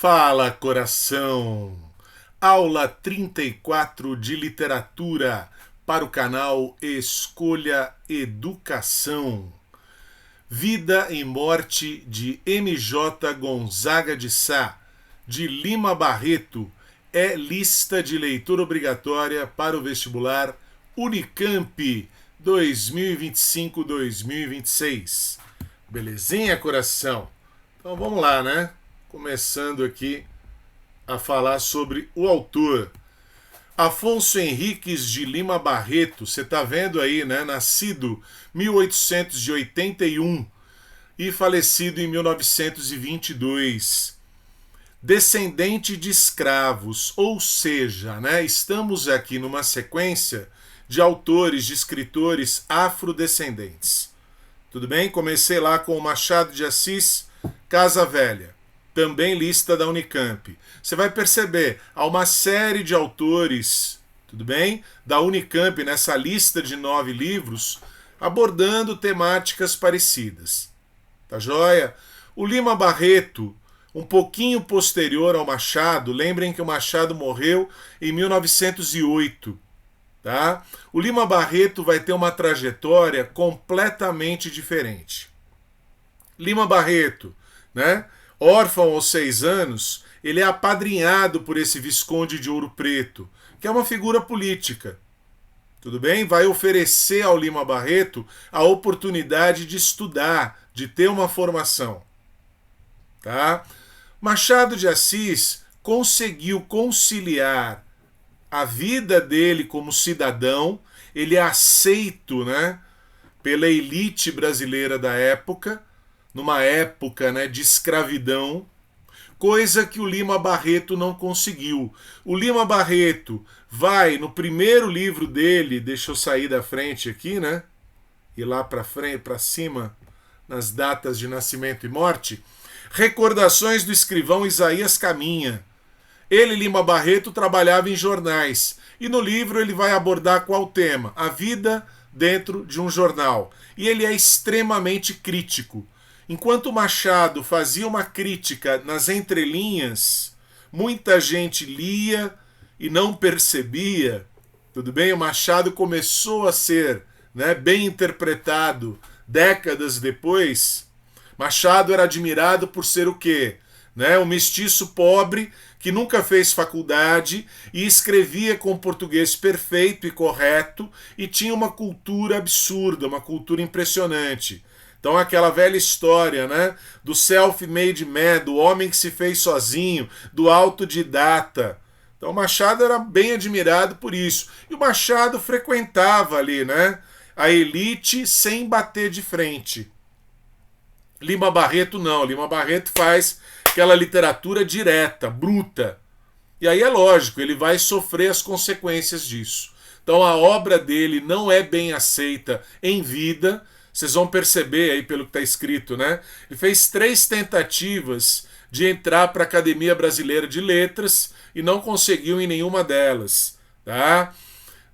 Fala, coração! Aula 34 de literatura para o canal Escolha Educação. Vida e Morte de M.J. Gonzaga de Sá, de Lima Barreto, é lista de leitura obrigatória para o vestibular Unicamp 2025-2026. Belezinha, coração? Então vamos lá, né? Começando aqui a falar sobre o autor. Afonso Henriques de Lima Barreto, você está vendo aí, né? Nascido em 1881 e falecido em 1922. Descendente de escravos, ou seja, né? Estamos aqui numa sequência de autores, de escritores afrodescendentes. Tudo bem? Comecei lá com o Machado de Assis, Casa Velha. Também lista da Unicamp. Você vai perceber, há uma série de autores, tudo bem? Da Unicamp, nessa lista de 9 livros, abordando temáticas parecidas. Tá joia? O Lima Barreto, um pouquinho posterior ao Machado, lembrem que o Machado morreu em 1908. Tá? O Lima Barreto vai ter uma trajetória completamente diferente. Lima Barreto, né? Órfão aos 6 anos, ele é apadrinhado por esse Visconde de Ouro Preto, que é uma figura política. Tudo bem? Vai oferecer ao Lima Barreto a oportunidade de estudar, de ter uma formação. Tá? Machado de Assis conseguiu conciliar a vida dele como cidadão, ele é aceito, né, pela elite brasileira da época, numa época, né, de escravidão, coisa que o Lima Barreto não conseguiu. O Lima Barreto vai, no primeiro livro dele, deixa eu sair da frente aqui, né, ir lá para frente, para cima, nas datas de nascimento e morte, Recordações do escrivão Isaías Caminha. Ele, Lima Barreto, trabalhava em jornais, e no livro ele vai abordar qual tema? A vida dentro de um jornal. E ele é extremamente crítico. Enquanto Machado fazia uma crítica nas entrelinhas, muita gente lia e não percebia. Tudo bem? O Machado começou a ser, né, bem interpretado décadas depois. Machado era admirado por ser o quê? Né, um mestiço pobre que nunca fez faculdade e escrevia com português perfeito e correto e tinha uma cultura absurda, uma cultura impressionante. Então aquela velha história, né, do self-made man, do homem que se fez sozinho, do autodidata. Então o Machado era bem admirado por isso. E o Machado frequentava ali, né, a elite sem bater de frente. Lima Barreto não. Lima Barreto faz aquela literatura direta, bruta. E aí é lógico, ele vai sofrer as consequências disso. Então a obra dele não é bem aceita em vida. Vocês vão perceber aí pelo que está escrito, né? Ele fez 3 tentativas de entrar para a Academia Brasileira de Letras e não conseguiu em nenhuma delas, tá?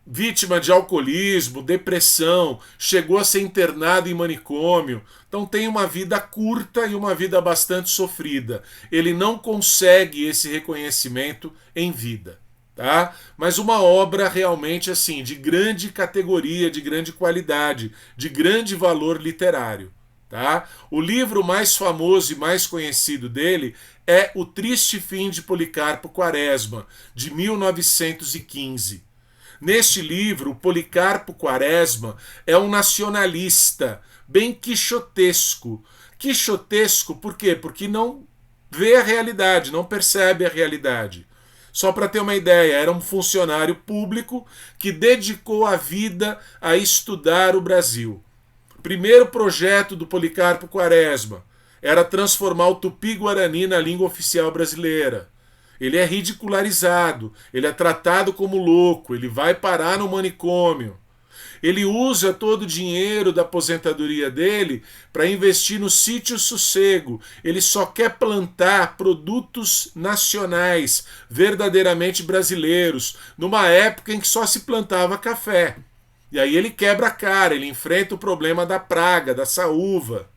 Vítima de alcoolismo, depressão, chegou a ser internado em manicômio. Então tem uma vida curta e uma vida bastante sofrida. Ele não consegue esse reconhecimento em vida. Tá? Mas uma obra realmente assim de grande categoria, de grande qualidade, de grande valor literário. Tá? O livro mais famoso e mais conhecido dele é O Triste Fim de Policarpo Quaresma, de 1915. Neste livro, o Policarpo Quaresma é um nacionalista bem quixotesco. Quixotesco por quê? Porque não vê a realidade, não percebe a realidade. Só para ter uma ideia, era um funcionário público que dedicou a vida a estudar o Brasil. O primeiro projeto do Policarpo Quaresma era transformar o tupi-guarani na língua oficial brasileira. Ele é ridicularizado, ele é tratado como louco, ele vai parar no manicômio. Ele usa todo o dinheiro da aposentadoria dele para investir no sítio Sossego. Ele só quer plantar produtos nacionais, verdadeiramente brasileiros, numa época em que só se plantava café. E aí ele quebra a cara, ele enfrenta o problema da praga, da saúva.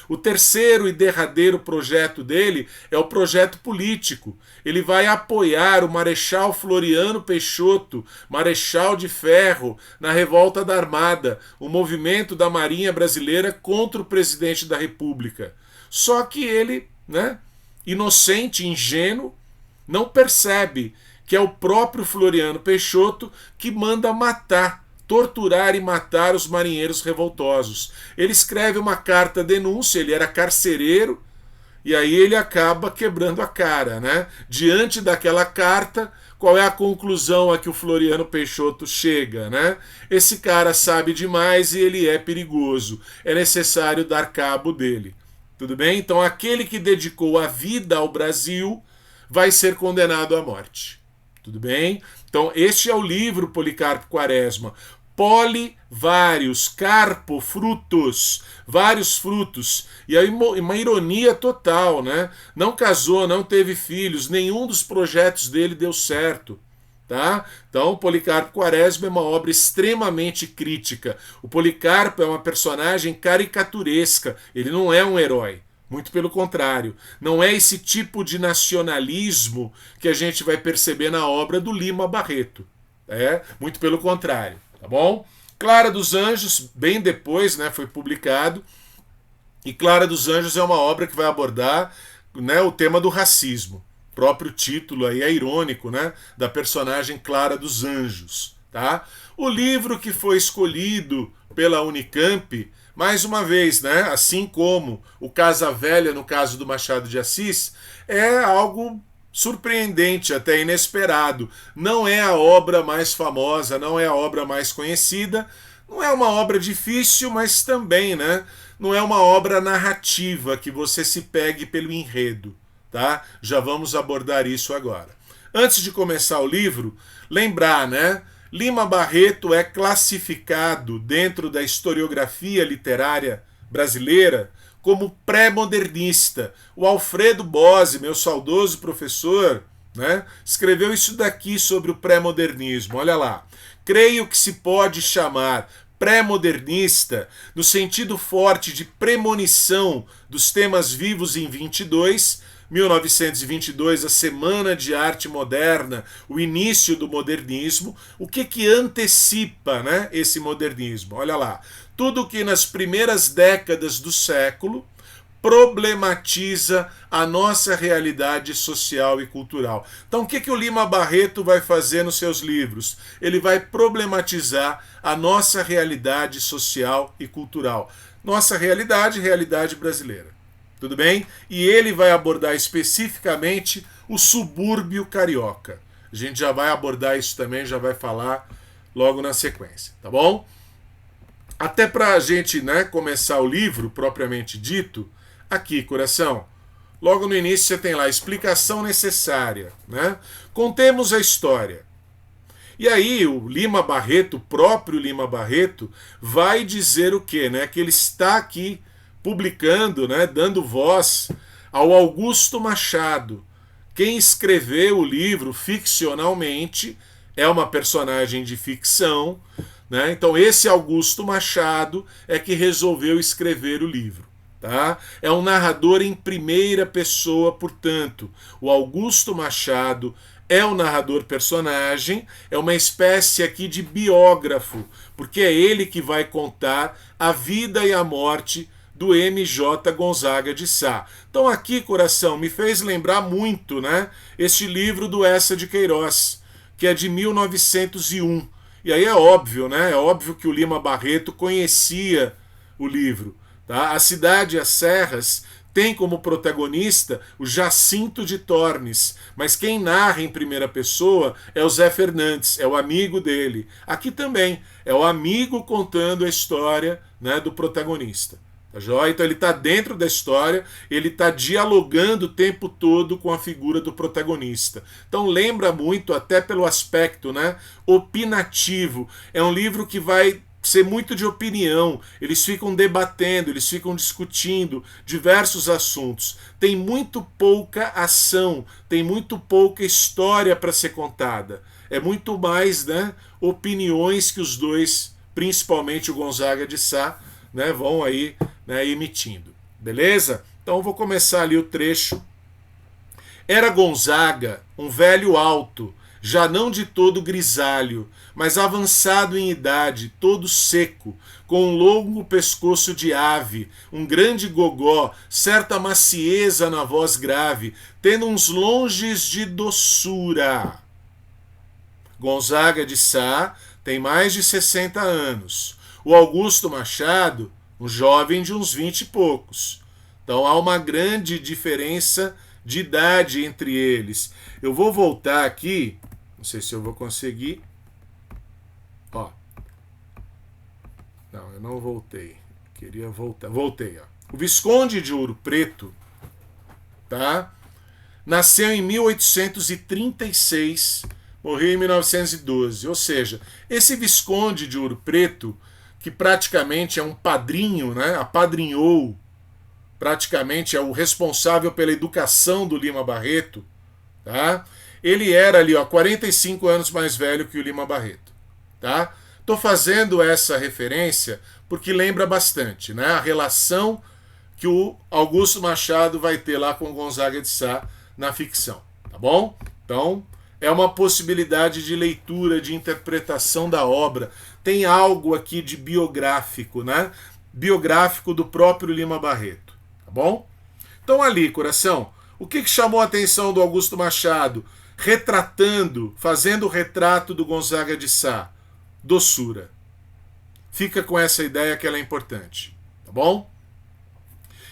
O terceiro e derradeiro projeto dele é o projeto político. Ele vai apoiar o Marechal Floriano Peixoto, Marechal de Ferro, na revolta da Armada, o movimento da Marinha Brasileira contra o presidente da República. Só que ele, né, inocente, ingênuo, não percebe que é o próprio Floriano Peixoto que manda matar, torturar e matar os marinheiros revoltosos. Ele escreve uma carta-denúncia, ele era carcereiro, e aí ele acaba quebrando a cara, né? Diante daquela carta, qual é a conclusão a que o Floriano Peixoto chega, né? Esse cara sabe demais e ele é perigoso. É necessário dar cabo dele. Tudo bem? Então aquele que dedicou a vida ao Brasil vai ser condenado à morte. Tudo bem? Então este é o livro Policarpo Quaresma. Poli, vários, carpo, frutos, vários frutos. E aí uma ironia total, né? Não casou, não teve filhos, nenhum dos projetos dele deu certo. Tá? Então, Policarpo Quaresma é uma obra extremamente crítica. O Policarpo é uma personagem caricaturesca, ele não é um herói. Muito pelo contrário, não é esse tipo de nacionalismo que a gente vai perceber na obra do Lima Barreto. Muito pelo contrário. Tá bom? Clara dos Anjos, bem depois, né, foi publicado. E Clara dos Anjos é uma obra que vai abordar, né, o tema do racismo. O próprio título aí é irônico, né, da personagem Clara dos Anjos. Tá? O livro que foi escolhido pela Unicamp, mais uma vez, né, assim como o Casa Velha no caso do Machado de Assis, é algo surpreendente, até inesperado. Não é a obra mais famosa, não é a obra mais conhecida, não é uma obra difícil, mas também, né, não é uma obra narrativa que você se pegue pelo enredo, tá? Já vamos abordar isso agora. Antes de começar o livro, lembrar, né, Lima Barreto é classificado dentro da historiografia literária brasileira como pré-modernista. O Alfredo Bose, meu saudoso professor, né, escreveu isso daqui sobre o pré-modernismo. Olha lá. Creio que se pode chamar pré-modernista no sentido forte de premonição dos temas vivos em 1922, a Semana de Arte Moderna, o início do modernismo. O que antecipa, né, esse modernismo? Olha lá. Tudo que nas primeiras décadas do século problematiza a nossa realidade social e cultural. Então o que o Lima Barreto vai fazer nos seus livros? Ele vai problematizar a nossa realidade social e cultural. Nossa realidade brasileira. Tudo bem? E ele vai abordar especificamente o subúrbio carioca. A gente já vai abordar isso também, já vai falar logo na sequência, tá bom? Até para a gente, né, começar o livro propriamente dito, aqui, coração, logo no início você tem lá, explicação necessária, né? Contemos a história. E aí o Lima Barreto, o próprio Lima Barreto, vai dizer o quê? Né? Que ele está aqui publicando, né, dando voz ao Augusto Machado. Quem escreveu o livro ficcionalmente é uma personagem de ficção, né? Então esse Augusto Machado é que resolveu escrever o livro. Tá? É um narrador em primeira pessoa, portanto, o Augusto Machado é um narrador personagem, é uma espécie aqui de biógrafo, porque é ele que vai contar a vida e a morte do M.J. Gonzaga de Sá. Então aqui, coração, me fez lembrar muito, né, este livro do Eça de Queiroz, que é de 1901. E aí é óbvio, né? É óbvio que o Lima Barreto conhecia o livro. Tá? A Cidade e as Serras tem como protagonista o Jacinto de Tormes, mas quem narra em primeira pessoa é o Zé Fernandes, é o amigo dele. Aqui também é o amigo contando a história, né, do protagonista. Tá joia? Então ele está dentro da história, ele está dialogando o tempo todo com a figura do protagonista. Então lembra muito, até pelo aspecto, né, opinativo. É um livro que vai ser muito de opinião, eles ficam debatendo, eles ficam discutindo diversos assuntos. Tem muito pouca ação, tem muito pouca história para ser contada. É muito mais, né, opiniões que os dois, principalmente o Gonzaga de Sá, né, vão aí, né, emitindo. Beleza? Então eu vou começar ali o trecho. Era Gonzaga, um velho alto, já não de todo grisalho, mas avançado em idade, todo seco, com um longo pescoço de ave, um grande gogó, certa macieza na voz grave, tendo uns longes de doçura. Gonzaga de Sá tem mais de 60 anos. O Augusto Machado, um jovem de uns 20 e poucos. Então há uma grande diferença de idade entre eles. Eu vou voltar aqui, não sei se eu vou conseguir. Ó. Não, eu não voltei. Queria voltar. Voltei, ó. O Visconde de Ouro Preto, tá? Nasceu em 1836, morreu em 1912. Ou seja, esse Visconde de Ouro Preto, que praticamente é um padrinho, né? Apadrinhou, praticamente é o responsável pela educação do Lima Barreto, tá? Ele era ali, ó, 45 anos mais velho que o Lima Barreto, tá? Tô fazendo essa referência porque lembra bastante, né? A relação que o Augusto Machado vai ter lá com Gonzaga de Sá na ficção, tá bom? Então, é uma possibilidade de leitura, de interpretação da obra. Tem algo aqui de biográfico, né? Biográfico do próprio Lima Barreto, tá bom? Então ali, coração, o que chamou a atenção do Augusto Machado? Retratando, fazendo o retrato do Gonzaga de Sá. Doçura. Fica com essa ideia que ela é importante, tá bom?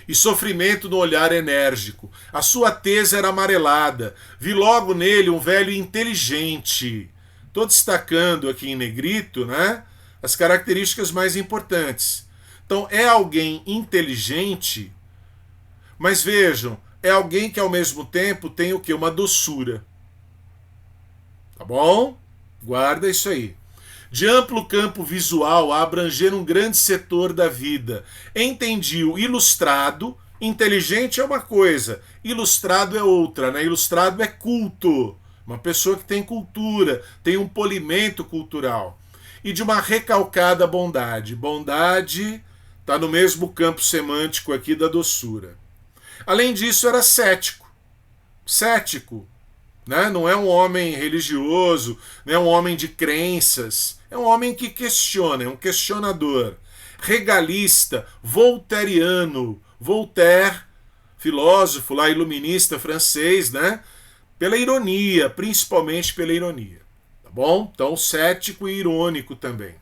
E sofrimento no olhar enérgico. A sua tez era amarelada. Vi logo nele um velho inteligente. Estou destacando aqui em negrito, né, as características mais importantes. Então, é alguém inteligente, mas vejam, é alguém que ao mesmo tempo tem o quê? Uma doçura. Tá bom? Guarda isso aí. De amplo campo visual a abranger um grande setor da vida. Entendi o ilustrado, inteligente é uma coisa, ilustrado é outra, né? Ilustrado é culto, uma pessoa que tem cultura, tem um polimento cultural. E de uma recalcada bondade. Bondade está no mesmo campo semântico aqui da doçura. Além disso, era cético. Cético. Né? Não é um homem religioso, não é um homem de crenças, é um homem que questiona, é um questionador. Regalista, voltairiano. Voltaire, filósofo lá, iluminista francês, né? Pela ironia, principalmente pela ironia. Tá bom? Então, cético e irônico também.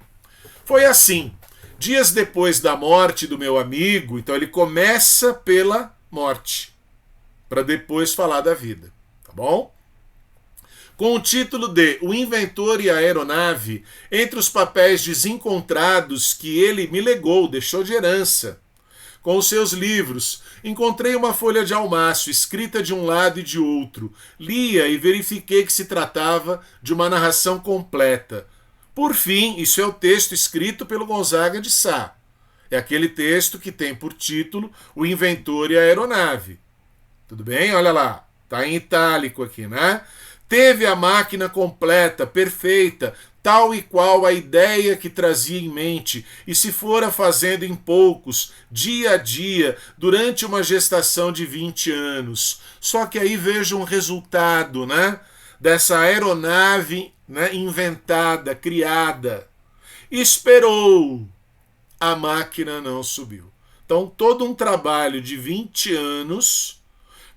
Foi assim. Dias depois da morte do meu amigo, então ele começa pela morte, para depois falar da vida. Tá bom? Com o título de O Inventor e a Aeronave, entre os papéis desencontrados que ele me legou, deixou de herança. Com os seus livros, encontrei uma folha de almaço escrita de um lado e de outro. Lia e verifiquei que se tratava de uma narração completa. Por fim, isso é o texto escrito pelo Gonzaga de Sá. É aquele texto que tem por título O Inventor e a Aeronave. Tudo bem? Olha lá. Está em itálico aqui, né? Teve a máquina completa, perfeita, tal e qual a ideia que trazia em mente, e se fora fazendo em poucos, dia a dia, durante uma gestação de 20 anos. Só que aí veja um resultado, né? Dessa aeronave, né, inventada, criada. Esperou. A máquina não subiu. Então, todo um trabalho de 20 anos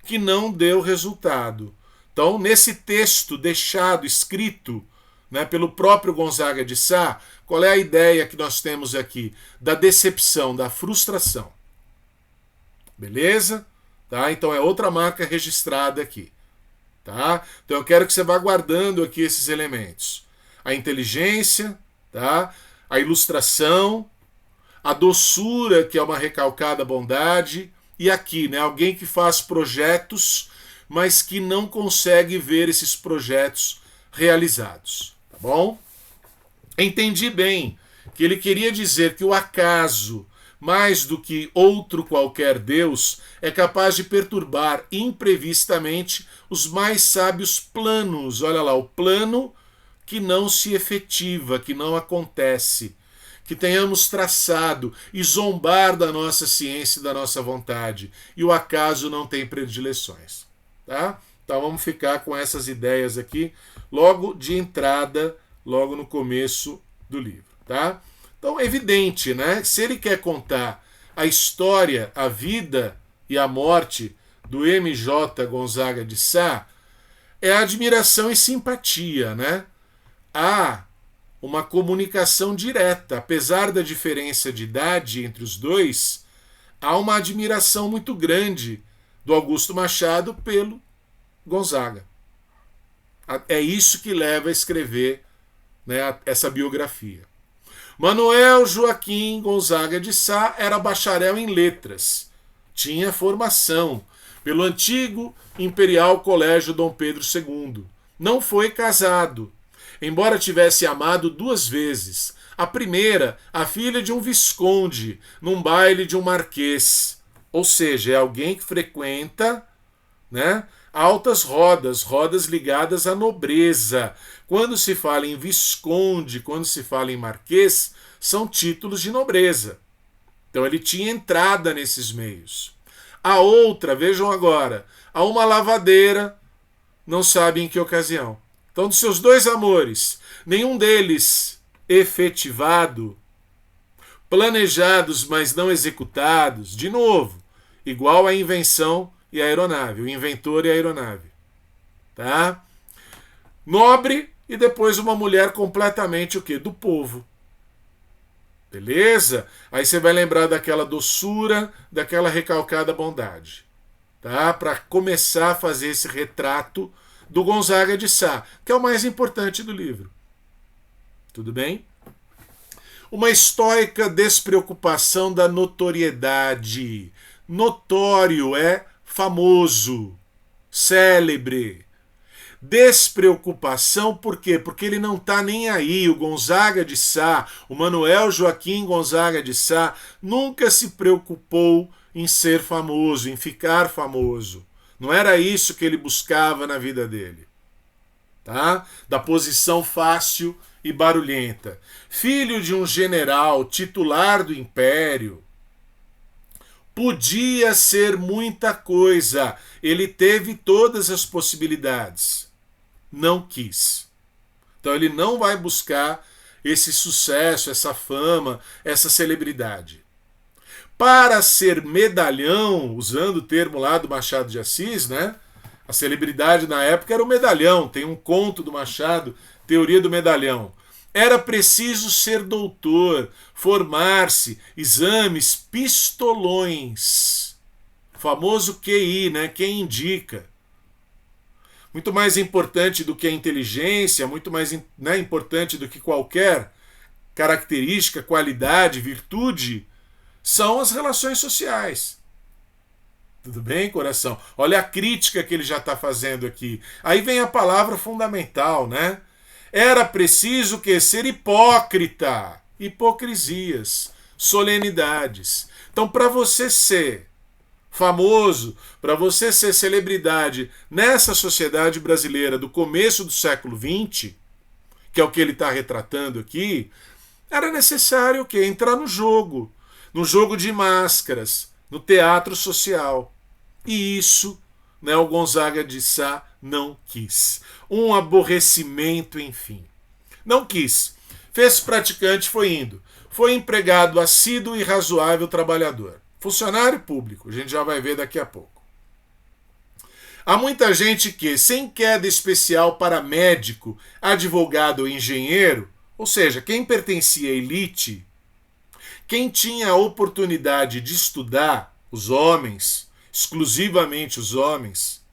que não deu resultado. Então, nesse texto deixado, escrito, né, pelo próprio Gonzaga de Sá, qual é a ideia que nós temos aqui? Da decepção, da frustração. Beleza? Tá? Então, é outra marca registrada aqui. Tá? Então, eu quero que você vá guardando aqui esses elementos. A inteligência, tá? A ilustração, a doçura, que é uma recalcada bondade, e aqui, né, alguém que faz projetos, mas que não consegue ver esses projetos realizados. Tá bom? Entendi bem que ele queria dizer que o acaso, mais do que outro qualquer Deus, é capaz de perturbar imprevistamente os mais sábios planos. Olha lá, o plano que não se efetiva, que não acontece, que tenhamos traçado e zombar da nossa ciência e da nossa vontade. E o acaso não tem predileções. Tá? Então vamos ficar com essas ideias aqui logo de entrada, logo no começo do livro. Tá? Então é evidente, né? Se ele quer contar a história, a vida e a morte do M.J. Gonzaga de Sá, é admiração e simpatia, né? Há uma comunicação direta, apesar da diferença de idade entre os dois, há uma admiração muito grande do Augusto Machado pelo Gonzaga. É isso que leva a escrever, né, essa biografia. Manuel Joaquim Gonzaga de Sá era bacharel em letras, tinha formação pelo antigo Imperial Colégio Dom Pedro II. Não foi casado, embora tivesse amado 2 vezes. A primeira, a filha de um visconde, num baile de um marquês. Ou seja, é alguém que frequenta, né, altas rodas, rodas ligadas à nobreza. Quando se fala em visconde, quando se fala em marquês, são títulos de nobreza. Então ele tinha entrada nesses meios. A outra, vejam agora, a uma lavadeira, não sabe em que ocasião. Então, dos seus 2 amores, nenhum deles efetivado, planejados, mas não executados, de novo, igual a invenção e a aeronave, o inventor e a aeronave. Tá? Nobre e depois uma mulher completamente o quê? Do povo. Beleza? Aí você vai lembrar daquela doçura, daquela recalcada bondade. Tá? Para começar a fazer esse retrato do Gonzaga de Sá, que é o mais importante do livro. Tudo bem? Uma estoica despreocupação da notoriedade. Notório é famoso, célebre. Despreocupação, por quê? Porque ele não está nem aí. O Gonzaga de Sá, o Manuel Joaquim Gonzaga de Sá, nunca se preocupou em ser famoso, em ficar famoso. Não era isso que ele buscava na vida dele. Tá? Da posição fácil e barulhenta. Filho de um general, titular do império, podia ser muita coisa. Ele teve todas as possibilidades. Não quis. Então ele não vai buscar esse sucesso, essa fama, essa celebridade. Para ser medalhão, usando o termo lá do Machado de Assis, né? A celebridade na época era o medalhão. Tem um conto do Machado, Teoria do Medalhão. Era preciso ser doutor, formar-se, exames, pistolões. O famoso QI, né? Quem indica. Muito mais importante do que a inteligência, muito mais, né, importante do que qualquer característica, qualidade, virtude, são as relações sociais. Tudo bem, coração? Olha a crítica que ele já está fazendo aqui. Aí vem a palavra fundamental, né? Era preciso que ser hipócrita. Hipocrisias, solenidades. Então, para você ser famoso, para você ser celebridade nessa sociedade brasileira do começo do século XX, que é o que ele está retratando aqui, era necessário o quê? Entrar no jogo de máscaras, no teatro social. E isso, né, o Gonzaga de Sá não quis. Um aborrecimento, enfim. Não quis. Fez praticante, foi indo. Foi empregado assíduo e razoável trabalhador. Funcionário público, a gente já vai ver daqui a pouco. Há muita gente que, sem queda especial para médico, advogado ou engenheiro, ou seja, quem pertencia à elite, quem tinha a oportunidade de estudar, os homens, exclusivamente os homens,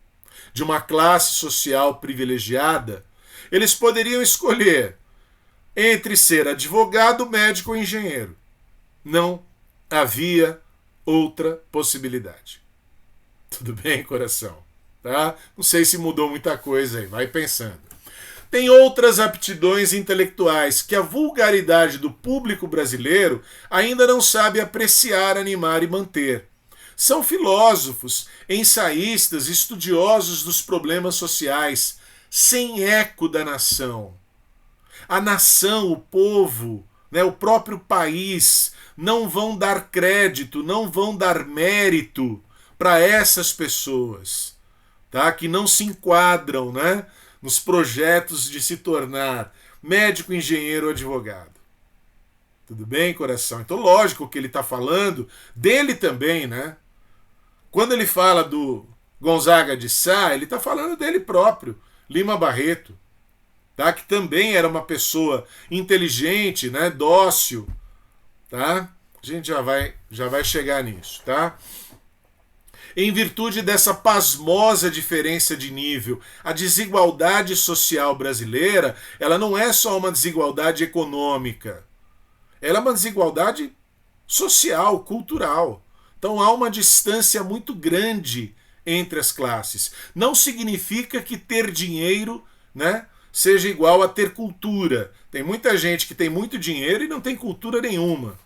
de uma classe social privilegiada, eles poderiam escolher entre ser advogado, médico ou engenheiro. Não havia outra possibilidade. Tudo bem, coração? Tá? Não sei se mudou muita coisa aí, vai pensando. Tem outras aptidões intelectuais que a vulgaridade do público brasileiro ainda não sabe apreciar, animar e manter. São filósofos, ensaístas, estudiosos dos problemas sociais, sem eco da nação. A nação, o povo, né, o próprio país, não vão dar crédito, não vão dar mérito para essas pessoas, tá? Que não se enquadram, né, nos projetos de se tornar médico, engenheiro ou advogado. Tudo bem, coração? Então, lógico que ele está falando dele também, né? Quando ele fala do Gonzaga de Sá, ele está falando dele próprio, Lima Barreto, tá? Que também era uma pessoa inteligente, né? Dócil, tá? A gente já vai chegar nisso, tá? Em virtude dessa pasmosa diferença de nível, a desigualdade social brasileira, ela não é só uma desigualdade econômica, ela é uma desigualdade social, cultural. Então há uma distância muito grande entre as classes. Não significa que ter dinheiro, né, seja igual a ter cultura. Tem muita gente que tem muito dinheiro e não tem cultura nenhuma.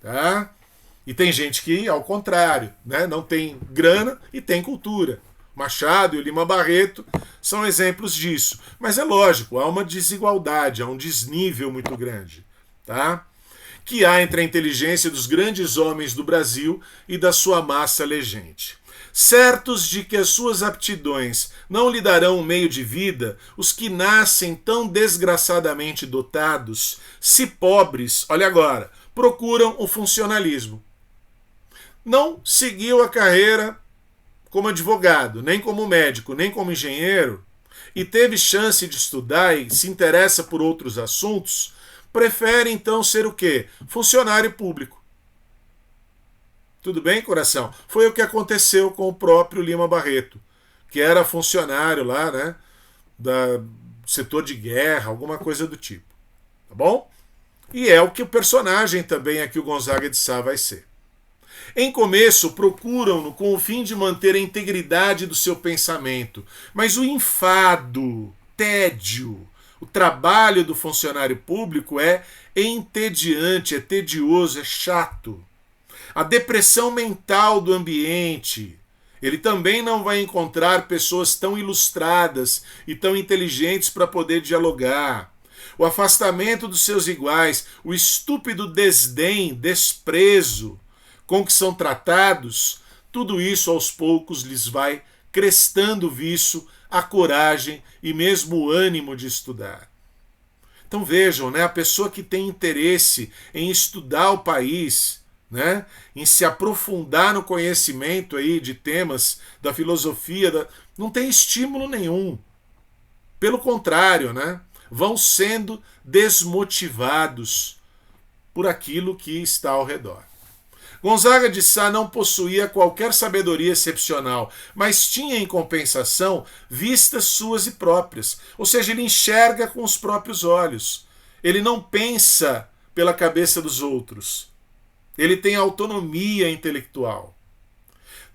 Tá? E tem gente que, ao contrário, né, não tem grana e tem cultura. Machado e o Lima Barreto são exemplos disso. Mas é lógico, há uma desigualdade, há um desnível muito grande, tá? Que há entre a inteligência dos grandes homens do Brasil e da sua massa elegente. Certos de que as suas aptidões não lhe darão um meio de vida, os que nascem tão desgraçadamente dotados, se pobres, olha agora, procuram o funcionalismo. Não seguiu a carreira como advogado, nem como médico, nem como engenheiro, e teve chance de estudar e se interessa por outros assuntos, prefere então ser o quê? Funcionário público. Tudo bem, coração? Foi o que aconteceu com o próprio Lima Barreto, que era funcionário lá, né, do setor de guerra, alguma coisa do tipo. Tá bom? E é o que o personagem também aqui, o Gonzaga de Sá, vai ser. Em começo, procuram-no com o fim de manter a integridade do seu pensamento, mas o enfado, tédio, o trabalho do funcionário público é entediante, é tedioso, é chato. A depressão mental do ambiente. Ele também não vai encontrar pessoas tão ilustradas e tão inteligentes para poder dialogar. O afastamento dos seus iguais, o estúpido desdém, desprezo com que são tratados, tudo isso aos poucos lhes vai crestando o vício, a coragem e mesmo o ânimo de estudar. Então vejam, né, a pessoa que tem interesse em estudar o país, né, em se aprofundar no conhecimento aí de temas da filosofia, não tem estímulo nenhum. Pelo contrário, né, vão sendo desmotivados por aquilo que está ao redor. Gonzaga de Sá não possuía qualquer sabedoria excepcional, mas tinha em compensação vistas suas e próprias. Ou seja, ele enxerga com os próprios olhos. Ele não pensa pela cabeça dos outros. Ele tem autonomia intelectual.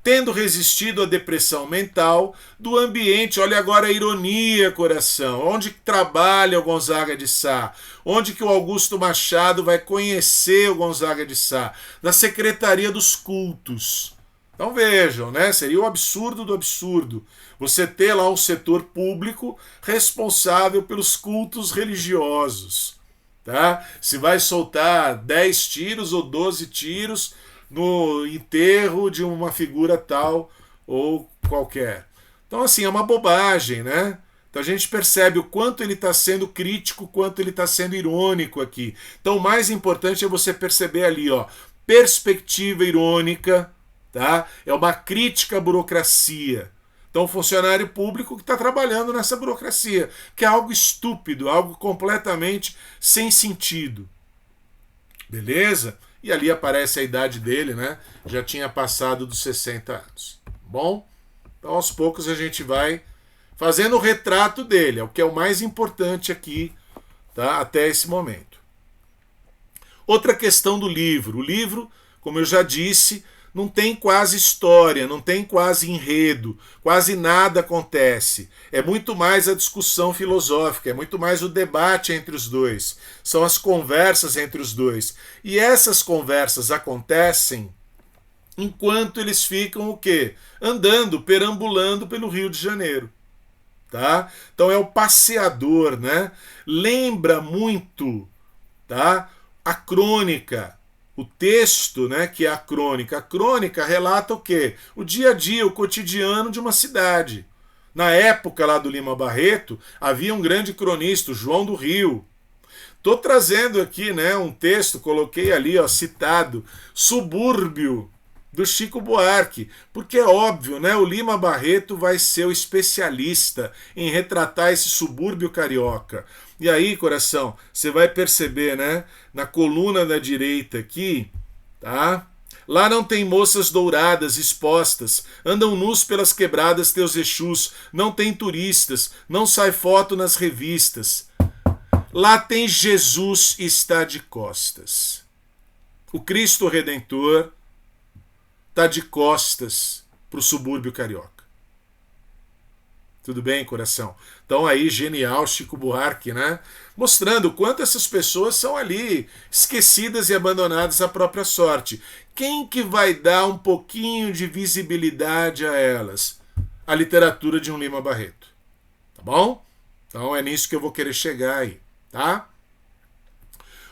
Tendo resistido à depressão mental do ambiente, olha agora a ironia, coração, onde trabalha o Gonzaga de Sá, onde que o Augusto Machado vai conhecer o Gonzaga de Sá, da Secretaria dos Cultos. Então vejam, né? Seria o absurdo do absurdo. Você ter lá um setor público responsável pelos cultos religiosos. Tá? Se vai soltar 10 tiros ou 12 tiros no enterro de uma figura tal ou qualquer. Então, assim, é uma bobagem, né? Então a gente percebe o quanto ele está sendo crítico, o quanto ele está sendo irônico aqui. Então o mais importante é você perceber ali, ó, perspectiva irônica, tá? É uma crítica à burocracia. Então o funcionário público que está trabalhando nessa burocracia, que é algo estúpido, algo completamente sem sentido. Beleza? E ali aparece a idade dele, né? Já tinha passado dos 60 anos. Bom? Então aos poucos a gente vai fazendo o retrato dele, é o que é o mais importante aqui, tá? Até esse momento. Outra questão do livro. O livro, como eu já disse, não tem quase história, não tem quase enredo, quase nada acontece. É muito mais a discussão filosófica, é muito mais o debate entre os dois. São as conversas entre os dois. E essas conversas acontecem enquanto eles ficam o quê? Andando, perambulando pelo Rio de Janeiro. Tá? Então é o passeador, né? Lembra muito, tá? A crônica, o texto, né, que é a crônica. A crônica relata o quê? O dia a dia, o cotidiano de uma cidade. Na época lá do Lima Barreto, havia um grande cronista, o João do Rio. Estou trazendo aqui, né, um texto, coloquei ali, ó, citado, Subúrbio, do Chico Buarque, porque é óbvio, né, o Lima Barreto vai ser o especialista em retratar esse subúrbio carioca. E aí, coração, você vai perceber, né, na coluna da direita aqui, tá? Lá não tem moças douradas expostas, andam nus pelas quebradas teus Exus, não tem turistas, não sai foto nas revistas. Lá tem Jesus está de costas. O Cristo Redentor está de costas para o subúrbio carioca. Tudo bem, coração? Então aí, genial, Chico Buarque, né? Mostrando o quanto essas pessoas são ali esquecidas e abandonadas à própria sorte. Quem que vai dar um pouquinho de visibilidade a elas? A literatura de um Lima Barreto. Tá bom? Então é nisso que eu vou querer chegar aí. Tá?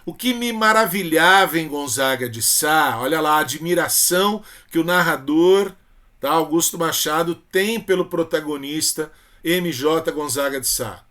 O que me maravilhava em Gonzaga de Sá, olha lá a admiração que o narrador, tá, Augusto Machado, tem pelo protagonista MJ Gonzaga de Sá.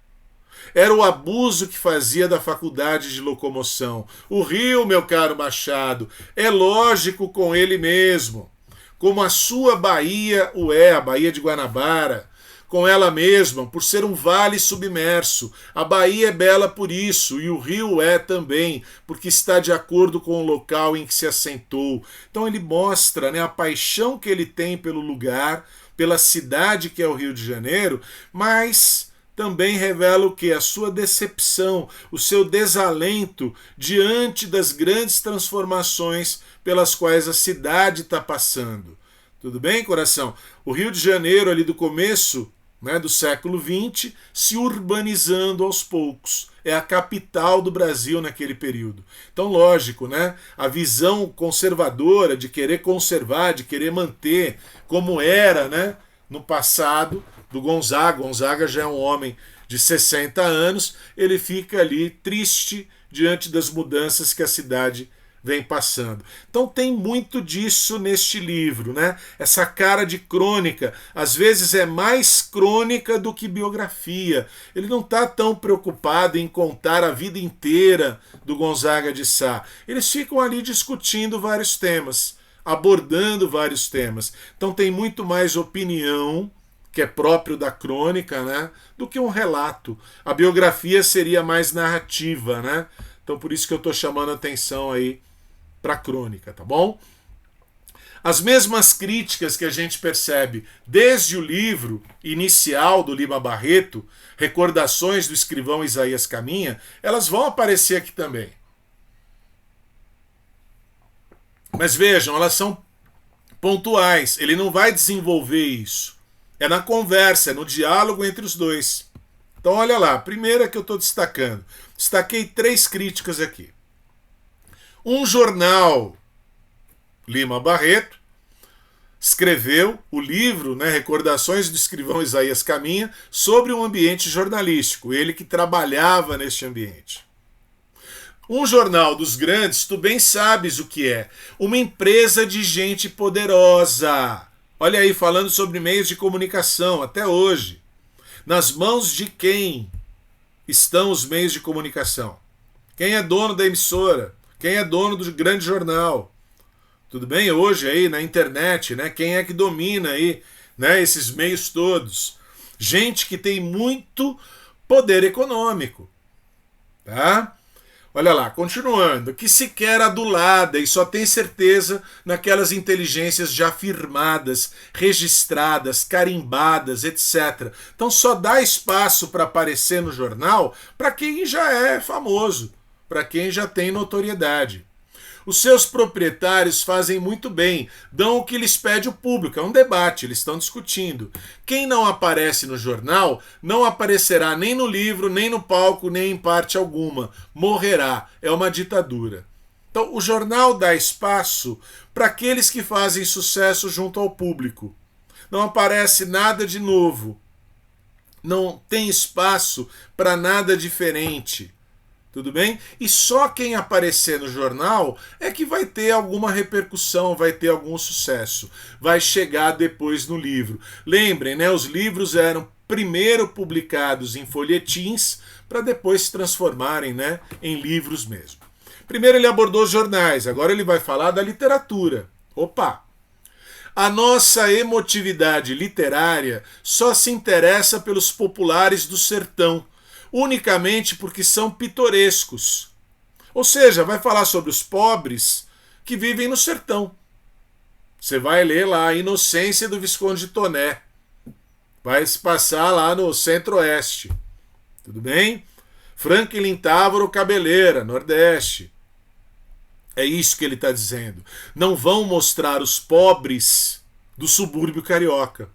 Era o abuso que fazia da faculdade de locomoção. O Rio, meu caro Machado, é lógico com ele mesmo, como a sua Bahia o é, a Baía de Guanabara, com ela mesma, por ser um vale submerso. A Bahia é bela por isso, e o rio é também, porque está de acordo com o local em que se assentou. Então ele mostra, né, a paixão que ele tem pelo lugar, pela cidade que é o Rio de Janeiro, mas também revela o quê? A sua decepção, o seu desalento diante das grandes transformações pelas quais a cidade está passando. Tudo bem, coração? O Rio de Janeiro, ali do começo, né, do século XX, se urbanizando aos poucos. É a capital do Brasil naquele período. Então, lógico, né, a visão conservadora de querer conservar, de querer manter como era, né, no passado, do Gonzaga. Gonzaga já é um homem de 60 anos, ele fica ali triste diante das mudanças que a cidade vem passando. Então tem muito disso neste livro, né? Essa cara de crônica, às vezes é mais crônica do que biografia. Ele não está tão preocupado em contar a vida inteira do Gonzaga de Sá. Eles ficam ali discutindo vários temas, abordando vários temas. Então tem muito mais opinião, que é próprio da crônica, né, do que um relato. A biografia seria mais narrativa, né? Então por isso que eu estou chamando a atenção aí para a crônica, tá bom? As mesmas críticas que a gente percebe desde o livro inicial do Lima Barreto, Recordações do Escrivão Isaías Caminha, elas vão aparecer aqui também. Mas vejam, elas são pontuais, ele não vai desenvolver isso. É na conversa, é no diálogo entre os dois. Então olha lá, a primeira que eu estou destacando. Destaquei 3 críticas aqui. Um jornal, Lima Barreto, escreveu o livro, né, Recordações do Escrivão Isaías Caminha, sobre um ambiente jornalístico, ele que trabalhava neste ambiente. Um jornal dos grandes, tu bem sabes o que é, uma empresa de gente poderosa. Olha aí, falando sobre meios de comunicação, até hoje. Nas mãos de quem estão os meios de comunicação? Quem é dono da emissora? Quem é dono do grande jornal? Tudo bem? Hoje aí na internet, né? Quem é que domina aí, né, esses meios todos? Gente que tem muito poder econômico, tá? Olha lá, continuando, que sequer adulada e só tem certeza naquelas inteligências já firmadas, registradas, carimbadas, etc. Então só dá espaço para aparecer no jornal para quem já é famoso, para quem já tem notoriedade. Os seus proprietários fazem muito bem, dão o que lhes pede o público, é um debate, eles estão discutindo. Quem não aparece no jornal não aparecerá nem no livro, nem no palco, nem em parte alguma. Morrerá, é uma ditadura. Então o jornal dá espaço para aqueles que fazem sucesso junto ao público. Não aparece nada de novo, não tem espaço para nada diferente. Tudo bem? E só quem aparecer no jornal é que vai ter alguma repercussão, vai ter algum sucesso. Vai chegar depois no livro. Lembrem, né? Os livros eram primeiro publicados em folhetins para depois se transformarem, né, em livros mesmo. Primeiro ele abordou os jornais, agora ele vai falar da literatura. Opa! A nossa emotividade literária só se interessa pelos populares do sertão, unicamente porque são pitorescos. Ou seja, vai falar sobre os pobres que vivem no sertão. Você vai ler lá a Inocência do Visconde de Toné. Vai se passar lá no Centro-Oeste. Tudo bem? Franklin Távora Cabeleira, Nordeste. É isso que ele está dizendo. Não vão mostrar os pobres do subúrbio carioca.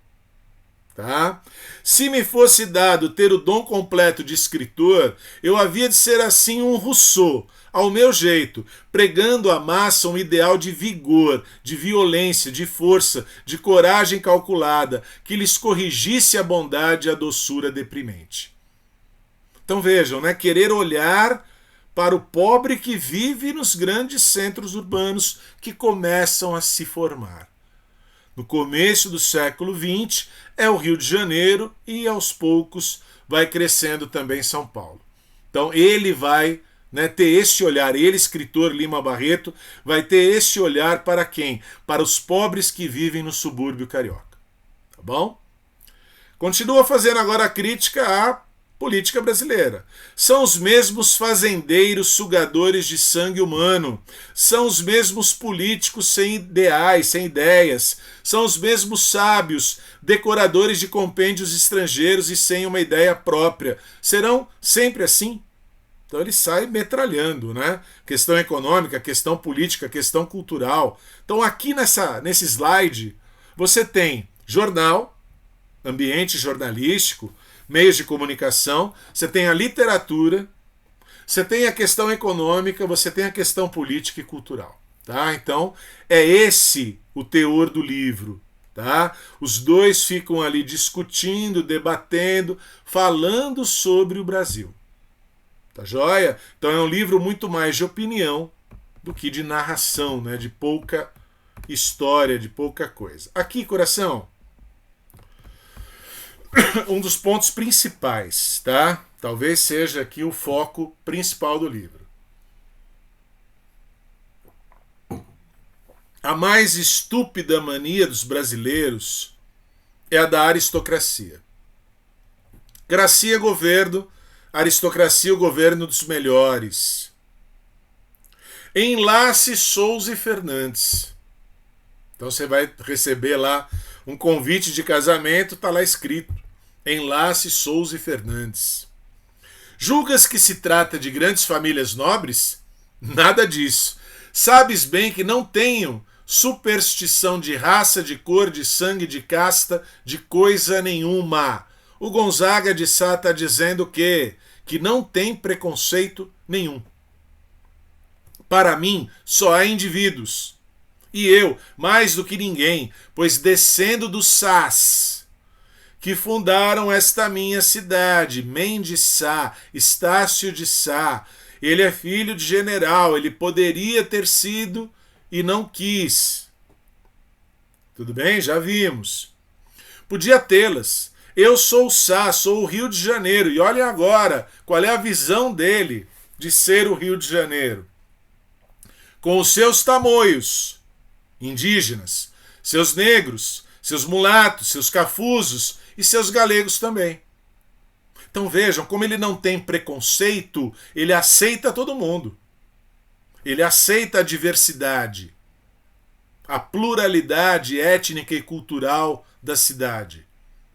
Tá? Se me fosse dado ter o dom completo de escritor, eu havia de ser assim um Rousseau, ao meu jeito, pregando à massa um ideal de vigor, de violência, de força, de coragem calculada, que lhes corrigisse a bondade e a doçura deprimente. Então vejam, né? Querer olhar para o pobre que vive nos grandes centros urbanos que começam a se formar. No começo do século XX é o Rio de Janeiro e aos poucos vai crescendo também São Paulo. Então ele vai, né, ter esse olhar, ele, escritor Lima Barreto, vai ter esse olhar para quem? Para os pobres que vivem no subúrbio carioca. Tá bom? Continua fazendo agora a crítica à política brasileira. São os mesmos fazendeiros sugadores de sangue humano, são os mesmos políticos sem ideais, sem ideias, são os mesmos sábios, decoradores de compêndios estrangeiros e sem uma ideia própria. Serão sempre assim? Então ele sai metralhando, né? Questão econômica, questão política, questão cultural. Então aqui nesse slide você tem jornal, ambiente jornalístico, meios de comunicação, você tem a literatura, você tem a questão econômica, você tem a questão política e cultural. Tá? Então, é esse o teor do livro. Tá? Os dois ficam ali discutindo, debatendo, falando sobre o Brasil. Tá joia? Então é um livro muito mais de opinião do que de narração, né? De pouca história, de pouca coisa. Aqui, coração, um dos pontos principais, tá? Talvez seja aqui o foco principal do livro. A mais estúpida mania dos brasileiros é a da aristocracia. Gracia governo, aristocracia o governo dos melhores. Enlace Souza e Fernandes. Então você vai receber lá um convite de casamento, tá lá escrito Enlace Souza e Fernandes. Julgas que se trata de grandes famílias nobres? Nada disso. Sabes bem que não tenho superstição de raça, de cor, de sangue, de casta, de coisa nenhuma. O Gonzaga de Sá está dizendo que não tem preconceito nenhum. Para mim, só há indivíduos. E eu, mais do que ninguém, pois descendo dos Sás, que fundaram esta minha cidade, Mendes Sá, Estácio de Sá. Ele é filho de general, ele poderia ter sido e não quis. Tudo bem? Já vimos. Podia tê-las. Eu sou o Sá, sou o Rio de Janeiro. E olhem agora qual é a visão dele de ser o Rio de Janeiro. Com os seus tamoios indígenas, seus negros, seus mulatos, seus cafuzos e seus galegos também. Então vejam, como ele não tem preconceito, ele aceita todo mundo. Ele aceita a diversidade, a pluralidade étnica e cultural da cidade.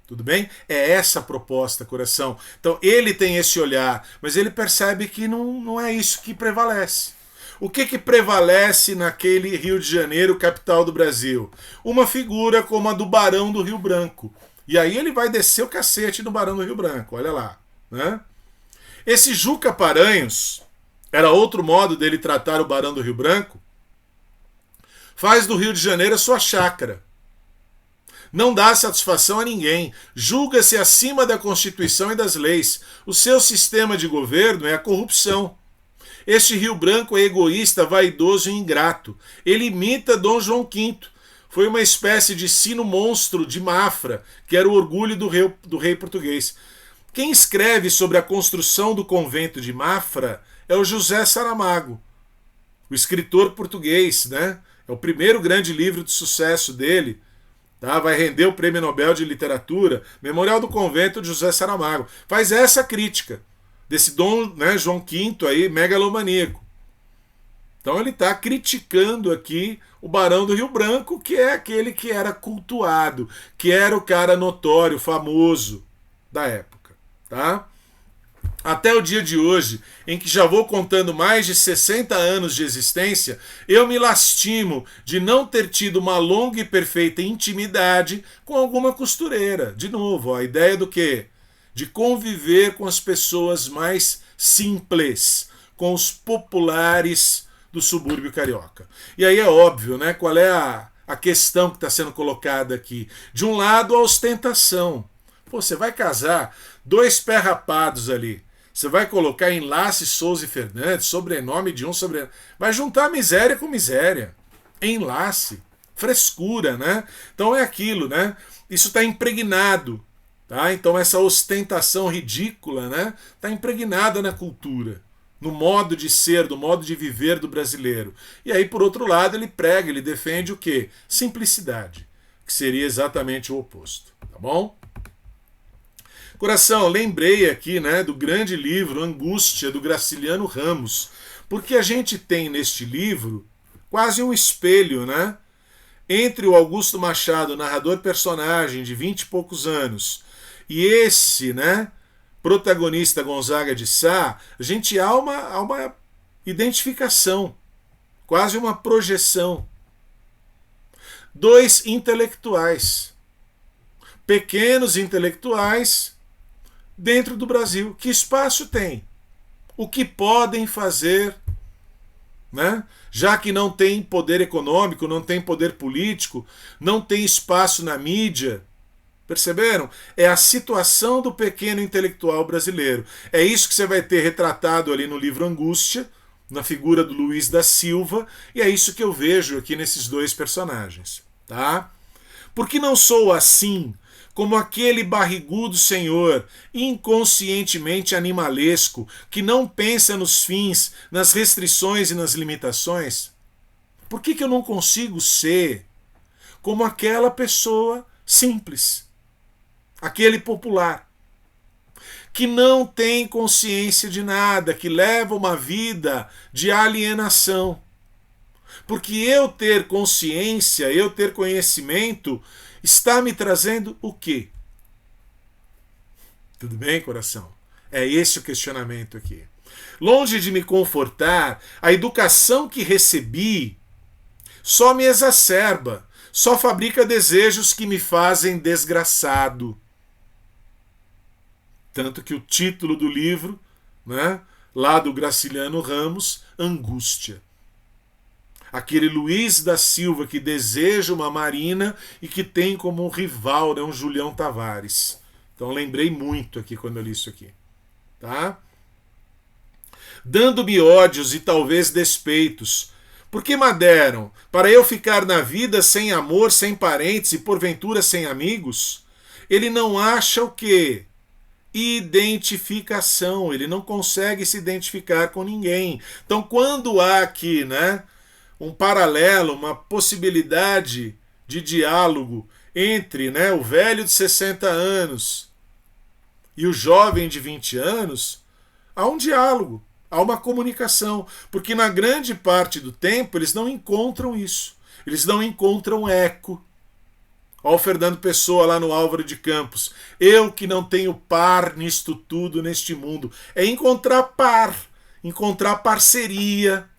Tudo bem? É essa a proposta, coração. Então ele tem esse olhar, mas ele percebe que não é isso que prevalece. O que prevalece naquele Rio de Janeiro, capital do Brasil? Uma figura como a do Barão do Rio Branco. E aí ele vai descer o cacete no Barão do Rio Branco, olha lá. Né? Esse Juca Paranhos, era outro modo dele tratar o Barão do Rio Branco, faz do Rio de Janeiro a sua chácara. Não dá satisfação a ninguém, julga-se acima da Constituição e das leis. O seu sistema de governo é a corrupção. Este Rio Branco é egoísta, vaidoso e ingrato. Ele imita Dom João V. Foi uma espécie de sino monstro de Mafra, que era o orgulho do rei português. Quem escreve sobre a construção do convento de Mafra é o José Saramago, o escritor português, né? É o primeiro grande livro de sucesso dele. Tá? Vai render o Prêmio Nobel de Literatura, Memorial do Convento de José Saramago. Faz essa crítica desse Dom, né, João V aí, megalomaníaco. Então ele está criticando aqui o Barão do Rio Branco, que é aquele que era cultuado, que era o cara notório, famoso da época. Tá? Até o dia de hoje, em que já vou contando mais de 60 anos de existência, eu me lastimo de não ter tido uma longa e perfeita intimidade com alguma costureira. De novo, a ideia do quê? De conviver com as pessoas mais simples, com os populares do subúrbio carioca. E aí é óbvio, né? Qual é a questão que está sendo colocada aqui? De um lado, a ostentação. Pô, você vai casar, 2 pé rapados ali. Você vai colocar Enlace Souza e Fernandes, sobrenome de um sobrenome. Vai juntar miséria com miséria. Enlace. Frescura, né? Então é aquilo, né? Isso está impregnado. Tá? Então essa ostentação ridícula, né? Está impregnada na cultura, no modo de ser, no modo de viver do brasileiro. E aí, por outro lado, ele prega, ele defende o quê? Simplicidade, que seria exatamente o oposto. Tá bom? Coração, lembrei aqui, né, do grande livro Angústia, do Graciliano Ramos, porque a gente tem neste livro quase um espelho, né, entre o Augusto Machado, narrador-personagem de 20 e poucos anos, e esse, né, protagonista Gonzaga de Sá. A gente há uma identificação, quase uma projeção. 2 intelectuais, pequenos intelectuais, dentro do Brasil. Que espaço tem? O que podem fazer? Né? Já que não tem poder econômico, não tem poder político, não tem espaço na mídia. Perceberam? É a situação do pequeno intelectual brasileiro. É isso que você vai ter retratado ali no livro Angústia, na figura do Luiz da Silva, e é isso que eu vejo aqui nesses 2 personagens. Tá? Porque não sou assim como aquele barrigudo senhor, inconscientemente animalesco, que não pensa nos fins, nas restrições e nas limitações? Por que eu não consigo ser como aquela pessoa simples, aquele popular, que não tem consciência de nada, que leva uma vida de alienação? Porque eu ter consciência, eu ter conhecimento, está me trazendo o quê? Tudo bem, coração? É esse o questionamento aqui. Longe de me confortar, a educação que recebi só me exacerba, só fabrica desejos que me fazem desgraçado. Tanto que o título do livro, né, lá do Graciliano Ramos, Angústia. Aquele Luiz da Silva que deseja uma Marina e que tem como rival, né, um Julião Tavares. Então lembrei muito aqui quando eu li isso aqui. Tá? Dando-me ódios e talvez despeitos. Por que maderam? Para eu ficar na vida sem amor, sem parentes e porventura sem amigos? Ele não acha o quê? Identificação. Ele não consegue se identificar com ninguém. Então quando há aqui, né, um paralelo, uma possibilidade de diálogo entre, né, o velho de 60 anos e o jovem de 20 anos, há um diálogo, há uma comunicação, porque na grande parte do tempo eles não encontram isso, eles não encontram eco. Olha o Fernando Pessoa lá no Álvaro de Campos. Eu que não tenho par nisto tudo, neste mundo. É encontrar par, encontrar parceria.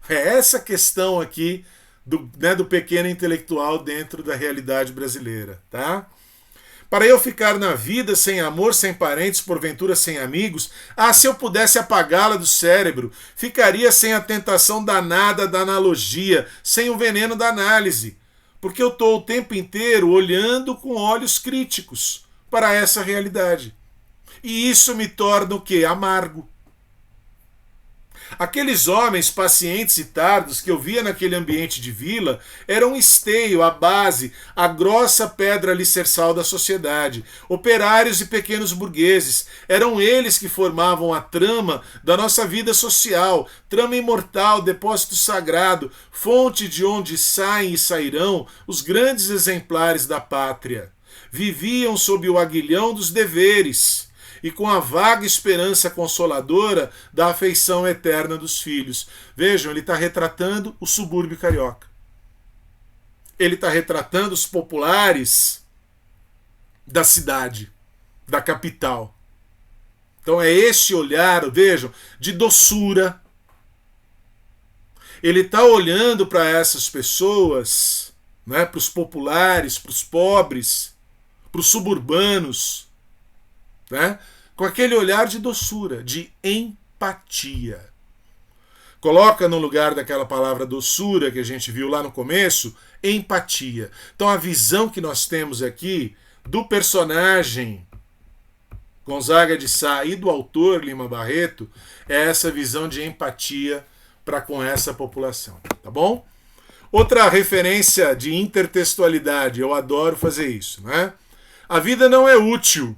É essa questão aqui do pequeno intelectual dentro da realidade brasileira. Tá? Para eu ficar na vida sem amor, sem parentes, porventura sem amigos, se eu pudesse apagá-la do cérebro, ficaria sem a tentação danada da analogia, sem o veneno da análise, porque eu estou o tempo inteiro olhando com olhos críticos para essa realidade. E isso me torna o quê? Amargo. Aqueles homens pacientes e tardos que eu via naquele ambiente de vila eram o esteio, a base, a grossa pedra alicerçal da sociedade. Operários e pequenos burgueses, eram eles que formavam a trama da nossa vida social, trama imortal, depósito sagrado, fonte de onde saem e sairão os grandes exemplares da pátria. Viviam sob o aguilhão dos deveres e com a vaga esperança consoladora da afeição eterna dos filhos. Vejam, ele está retratando o subúrbio carioca. Ele está retratando os populares da cidade, da capital. Então é esse olhar, vejam, de doçura. Ele está olhando para essas pessoas, né, para os populares, para os pobres, para os suburbanos, né? Com aquele olhar de doçura, de empatia. Coloca no lugar daquela palavra doçura que a gente viu lá no começo, empatia. Então a visão que nós temos aqui do personagem Gonzaga de Sá e do autor Lima Barreto é essa visão de empatia para com essa população, tá bom? Outra referência de intertextualidade, eu adoro fazer isso, né? A vida não é útil.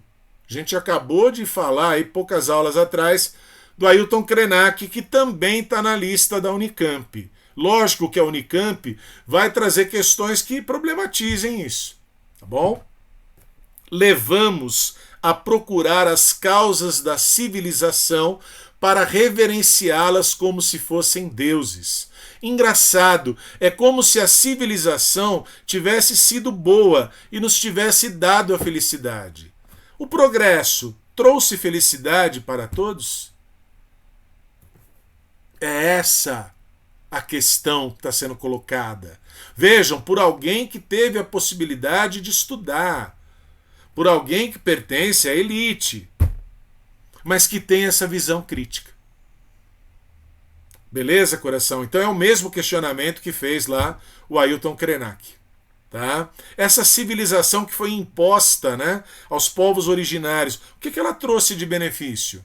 A gente acabou de falar aí poucas aulas atrás do Ailton Krenak, que também está na lista da Unicamp. Lógico que a Unicamp vai trazer questões que problematizem isso, tá bom? Levamos a procurar as causas da civilização para reverenciá-las como se fossem deuses. Engraçado, é como se a civilização tivesse sido boa e nos tivesse dado a felicidade. O progresso trouxe felicidade para todos? É essa a questão que está sendo colocada. Vejam, por alguém que teve a possibilidade de estudar, por alguém que pertence à elite, mas que tem essa visão crítica. Beleza, coração? Então é o mesmo questionamento que fez lá o Ailton Krenak. Tá? Essa civilização que foi imposta, né, aos povos originários, o que ela trouxe de benefício?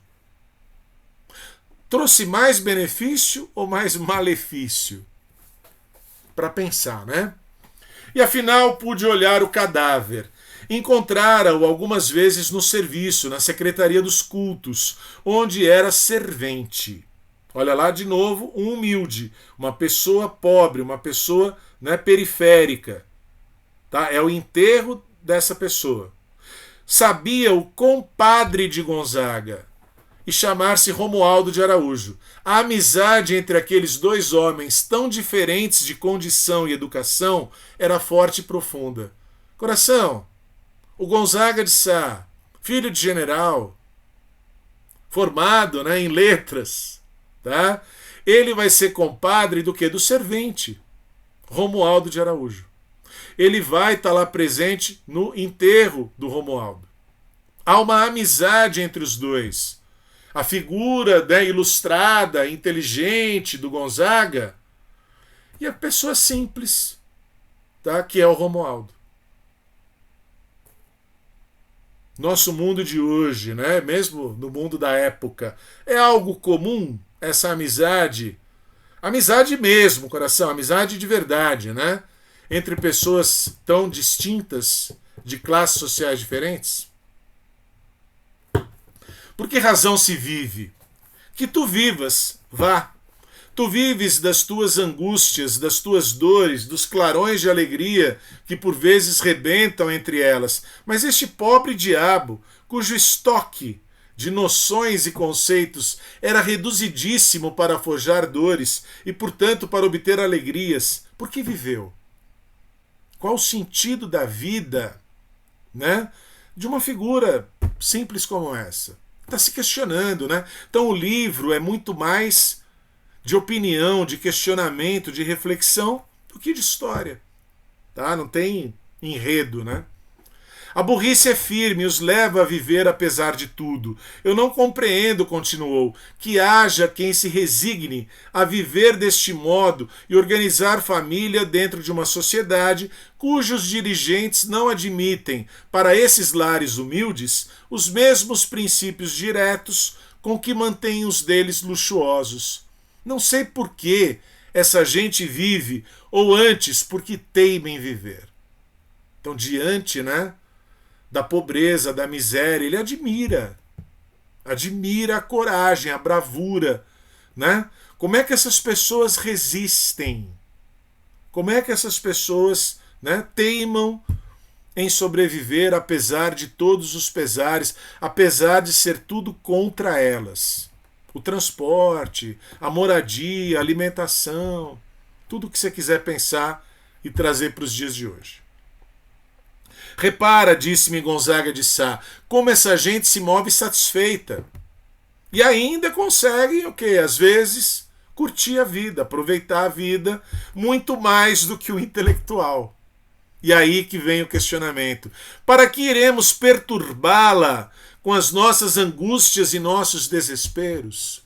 Trouxe mais benefício ou mais malefício? Para pensar, né? E afinal pude olhar o cadáver. Encontrara-o algumas vezes no serviço, na secretaria dos cultos, onde era servente. Olha lá de novo, um humilde, uma pessoa pobre, uma pessoa, né, periférica. Tá? É o enterro dessa pessoa. Sabia o compadre de Gonzaga e chamar-se Romualdo de Araújo. A amizade entre aqueles dois homens tão diferentes de condição e educação era forte e profunda. Coração, o Gonzaga de Sá, filho de general, formado, né, em letras, tá? Ele vai ser compadre do quê? Do servente, Romualdo de Araújo. Ele vai estar lá presente no enterro do Romualdo. Há uma amizade entre os dois. A figura, né, ilustrada, inteligente do Gonzaga e a pessoa simples, tá, que é o Romualdo. Nosso mundo de hoje, né, mesmo no mundo da época, é algo comum essa amizade? Amizade mesmo, coração, amizade de verdade, né? Entre pessoas tão distintas, de classes sociais diferentes? Por que razão se vive? Que tu vivas, vá. Tu vives das tuas angústias, das tuas dores, dos clarões de alegria que por vezes rebentam entre elas. Mas este pobre diabo, cujo estoque de noções e conceitos era reduzidíssimo para forjar dores e, portanto, para obter alegrias, por que viveu? Qual o sentido da vida, né, de uma figura simples como essa? Está se questionando, né? Então o livro é muito mais de opinião, de questionamento, de reflexão do que de história, tá? Não tem enredo, né? A burrice é firme e os leva a viver apesar de tudo. Eu não compreendo, continuou, que haja quem se resigne a viver deste modo e organizar família dentro de uma sociedade cujos dirigentes não admitem, para esses lares humildes, os mesmos princípios diretos com que mantêm os deles luxuosos. Não sei por que essa gente vive, ou antes, porque teima em viver. Então, diante, né, da pobreza, da miséria, ele admira a coragem, a bravura, né? Como é que essas pessoas resistem? Como é que essas pessoas, né, teimam em sobreviver apesar de todos os pesares, apesar de ser tudo contra elas? O transporte, a moradia, a alimentação, tudo o que você quiser pensar e trazer para os dias de hoje. Repara, disse-me Gonzaga de Sá, como essa gente se move satisfeita. E ainda consegue, o quê? Às vezes, curtir a vida, aproveitar a vida, muito mais do que o intelectual. E aí que vem o questionamento. Para que iremos perturbá-la com as nossas angústias e nossos desesperos?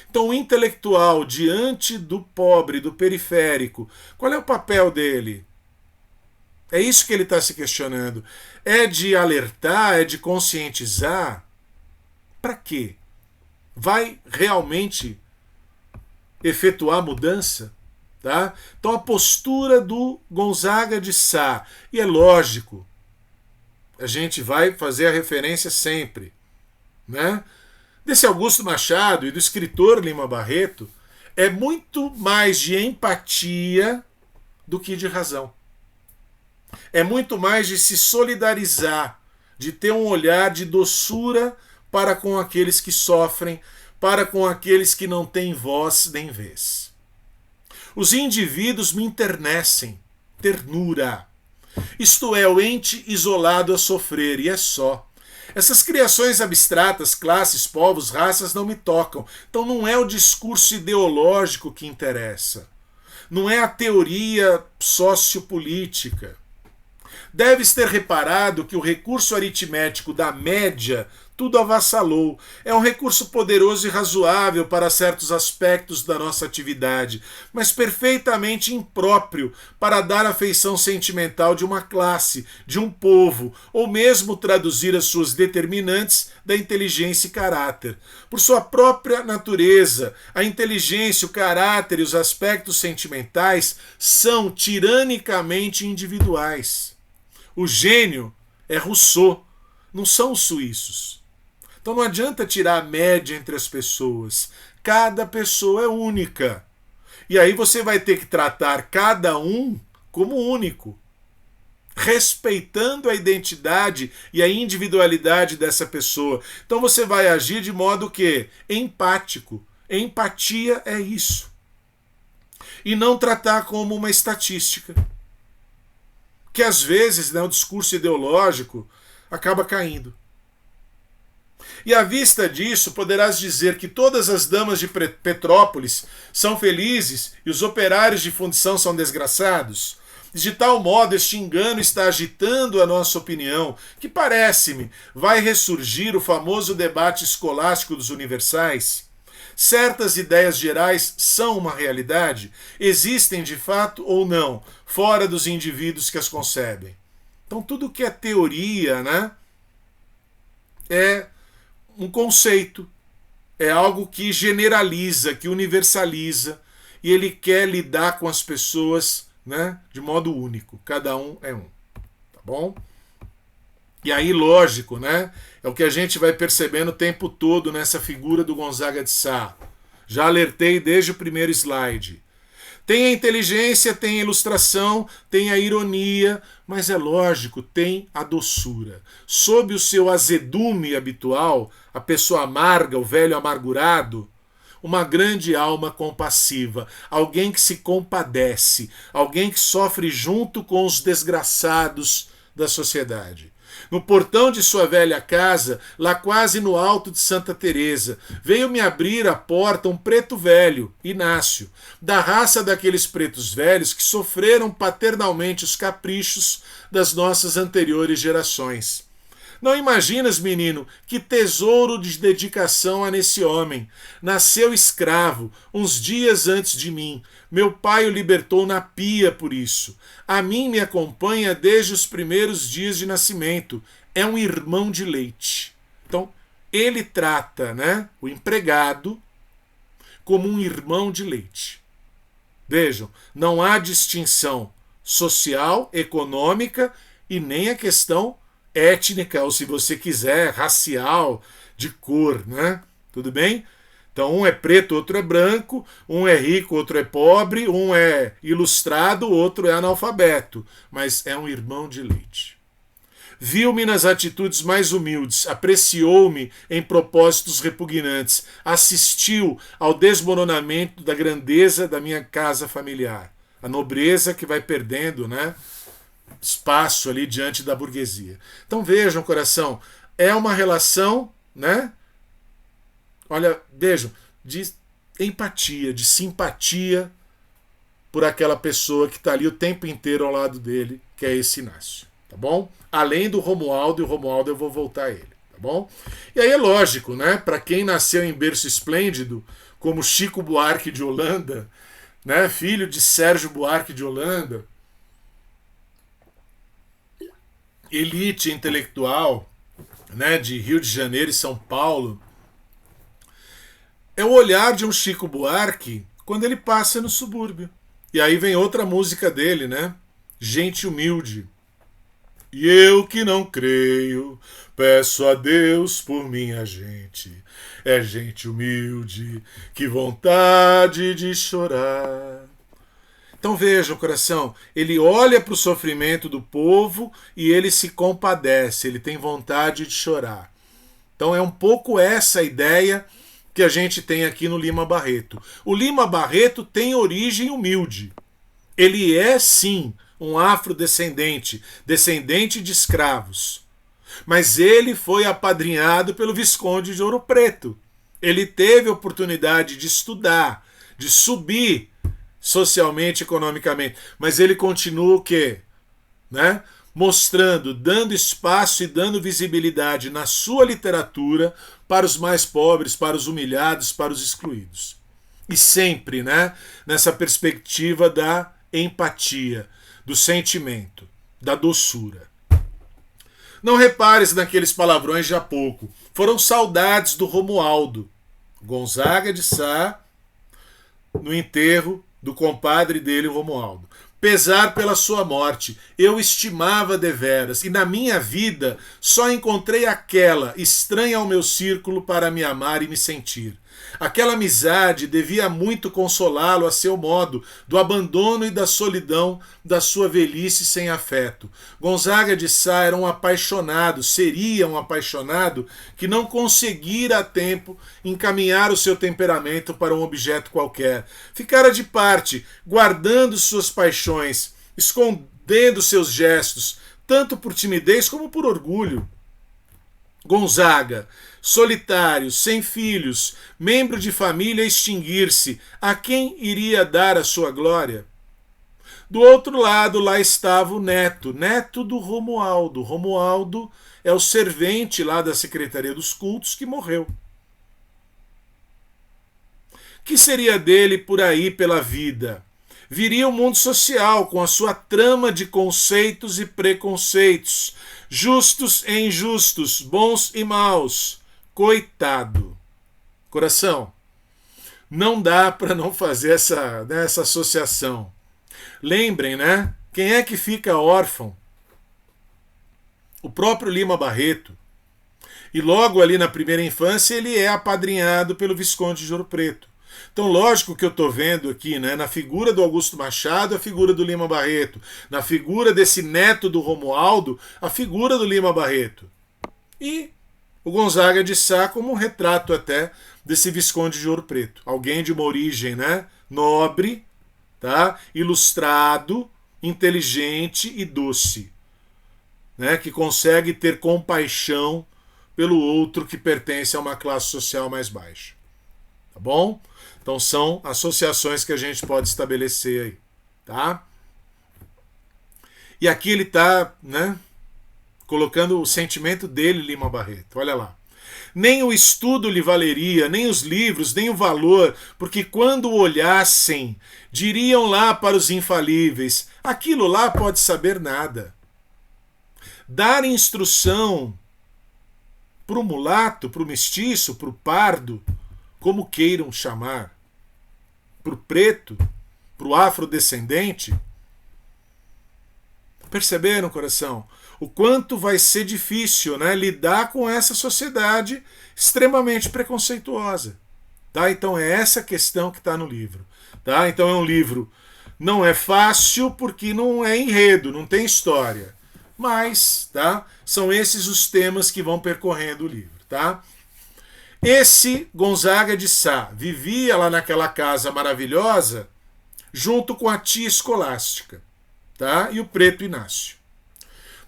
Então, o intelectual, diante do pobre, do periférico, qual é o papel dele? É isso que ele está se questionando. É de alertar, é de conscientizar? Para quê? Vai realmente efetuar mudança? Tá? Então a postura do Gonzaga de Sá, e é lógico, a gente vai fazer a referência sempre, né? Desse Augusto Machado e do escritor Lima Barreto, é muito mais de empatia do que de razão. É muito mais de se solidarizar, de ter um olhar de doçura para com aqueles que sofrem, para com aqueles que não têm voz nem vez. Os indivíduos me enternecem, ternura. Isto é, o ente isolado a sofrer, e é só. Essas criações abstratas, classes, povos, raças, não me tocam. Então não é o discurso ideológico que interessa. Não é a teoria sociopolítica. Deves ter reparado que o recurso aritmético da média tudo avassalou. É um recurso poderoso e razoável para certos aspectos da nossa atividade, mas perfeitamente impróprio para dar a feição sentimental de uma classe, de um povo, ou mesmo traduzir as suas determinantes da inteligência e caráter. Por sua própria natureza, a inteligência, o caráter e os aspectos sentimentais são tiranicamente individuais. O gênio é Rousseau, não são os suíços. Então não adianta tirar a média entre as pessoas. Cada pessoa é única. E aí você vai ter que tratar cada um como único, respeitando a identidade e a individualidade dessa pessoa. Então você vai agir de modo que empático. Empatia é isso. E não tratar como uma estatística. Que às vezes, né, o discurso ideológico acaba caindo. E à vista disso, poderás dizer que todas as damas de Petrópolis são felizes e os operários de fundição são desgraçados? De tal modo, este engano está agitando a nossa opinião, que parece-me vai ressurgir o famoso debate escolástico dos universais. Certas ideias gerais são uma realidade? Existem de fato ou não, fora dos indivíduos que as concebem? Então tudo que é teoria, né, é um conceito, é algo que generaliza, que universaliza, e ele quer lidar com as pessoas, né, de modo único. Cada um é um. Tá bom? E aí, lógico, né? É o que a gente vai percebendo o tempo todo nessa figura do Gonzaga de Sá. Já alertei desde o primeiro slide. Tem a inteligência, tem a ilustração, tem a ironia, mas é lógico, tem a doçura. Sob o seu azedume habitual, a pessoa amarga, o velho amargurado, uma grande alma compassiva, alguém que se compadece, alguém que sofre junto com os desgraçados da sociedade. No portão de sua velha casa, lá quase no alto de Santa Teresa, veio me abrir a porta um preto velho, Inácio, da raça daqueles pretos velhos que sofreram paternalmente os caprichos das nossas anteriores gerações. Não imaginas, menino, que tesouro de dedicação há nesse homem. Nasceu escravo, uns dias antes de mim. Meu pai o libertou na pia por isso. A mim me acompanha desde os primeiros dias de nascimento. É um irmão de leite. Então, ele trata, né, o empregado como um irmão de leite. Vejam, não há distinção social, econômica e nem a questão étnica, ou se você quiser, racial, de cor, né? Tudo bem? Então um é preto, outro é branco, um é rico, outro é pobre, um é ilustrado, outro é analfabeto, mas é um irmão de leite. Viu-me nas atitudes mais humildes, apreciou-me em propósitos repugnantes, assistiu ao desmoronamento da grandeza da minha casa familiar, a nobreza que vai perdendo, né, espaço ali diante da burguesia. Então vejam, coração, é uma relação, né? Olha, vejam, de empatia, de simpatia por aquela pessoa que está ali o tempo inteiro ao lado dele, que é esse Inácio, tá bom? Além do Romualdo, e o Romualdo eu vou voltar a ele, tá bom? E aí é lógico, né? Para quem nasceu em berço esplêndido, como Chico Buarque de Holanda, né? Filho de Sérgio Buarque de Holanda, elite intelectual, né? De Rio de Janeiro e São Paulo, é o olhar de um Chico Buarque quando ele passa no subúrbio. E aí vem outra música dele, né? Gente humilde. E eu que não creio, peço a Deus por minha gente. É gente humilde, que vontade de chorar. Então vejam, coração, ele olha para o sofrimento do povo e ele se compadece, ele tem vontade de chorar. Então é um pouco essa ideia que a gente tem aqui no Lima Barreto. O Lima Barreto tem origem humilde. Ele é, sim, um afrodescendente, descendente de escravos. Mas ele foi apadrinhado pelo Visconde de Ouro Preto. Ele teve a oportunidade de estudar, de subir socialmente, economicamente. Mas ele continua o quê? Né? Mostrando, dando espaço e dando visibilidade na sua literatura para os mais pobres, para os humilhados, para os excluídos. E sempre, né, nessa perspectiva da empatia, do sentimento, da doçura. Não repares naqueles palavrões de há pouco. Foram saudades do Romualdo. Gonzaga de Sá, no enterro do compadre dele, o Romualdo. Pesar pela sua morte, eu estimava deveras, e na minha vida só encontrei aquela, estranha ao meu círculo, para me amar e me sentir. Aquela amizade devia muito consolá-lo a seu modo, do abandono e da solidão da sua velhice sem afeto. Gonzaga de Sá era um apaixonado, seria um apaixonado que não conseguira a tempo encaminhar o seu temperamento para um objeto qualquer. Ficara de parte, guardando suas paixões, escondendo seus gestos, tanto por timidez como por orgulho. Gonzaga, solitário, sem filhos, membro de família a extinguir-se, a quem iria dar a sua glória? Do outro lado, lá estava o neto, neto do Romualdo. Romualdo é o servente lá da Secretaria dos Cultos que morreu. Que seria dele por aí pela vida? Viria o mundo social com a sua trama de conceitos e preconceitos, justos e injustos, bons e maus. Coitado. Coração, não dá para não fazer essa associação. Lembrem, né? Quem é que fica órfão? O próprio Lima Barreto. E logo ali na primeira infância ele é apadrinhado pelo Visconde de Ouro Preto. Então, lógico que eu estou vendo aqui, né, na figura do Augusto Machado, a figura do Lima Barreto. Na figura desse neto do Romualdo, a figura do Lima Barreto. E o Gonzaga de Sá como um retrato até desse Visconde de Ouro Preto. Alguém de uma origem, né, nobre, tá, ilustrado, inteligente e doce. Né, que consegue ter compaixão pelo outro que pertence a uma classe social mais baixa. Tá bom? Então são associações que a gente pode estabelecer aí, tá? E aqui ele está, né, colocando o sentimento dele, Lima Barreto. Olha lá. Nem o estudo lhe valeria, nem os livros, nem o valor, porque quando o olhassem, diriam lá para os infalíveis, aquilo lá pode saber nada. Dar instrução para o mulato, para o mestiço, para o pardo, como queiram chamar, para o preto, para o afrodescendente. Perceberam, coração? O quanto vai ser difícil, né, lidar com essa sociedade extremamente preconceituosa. Tá? Então é essa questão que está no livro. Tá? Então é um livro, não é fácil porque não é enredo, não tem história. Mas tá? São esses os temas que vão percorrendo o livro. Tá? Esse Gonzaga de Sá vivia lá naquela casa maravilhosa junto com a tia Escolástica, tá? E o preto Inácio.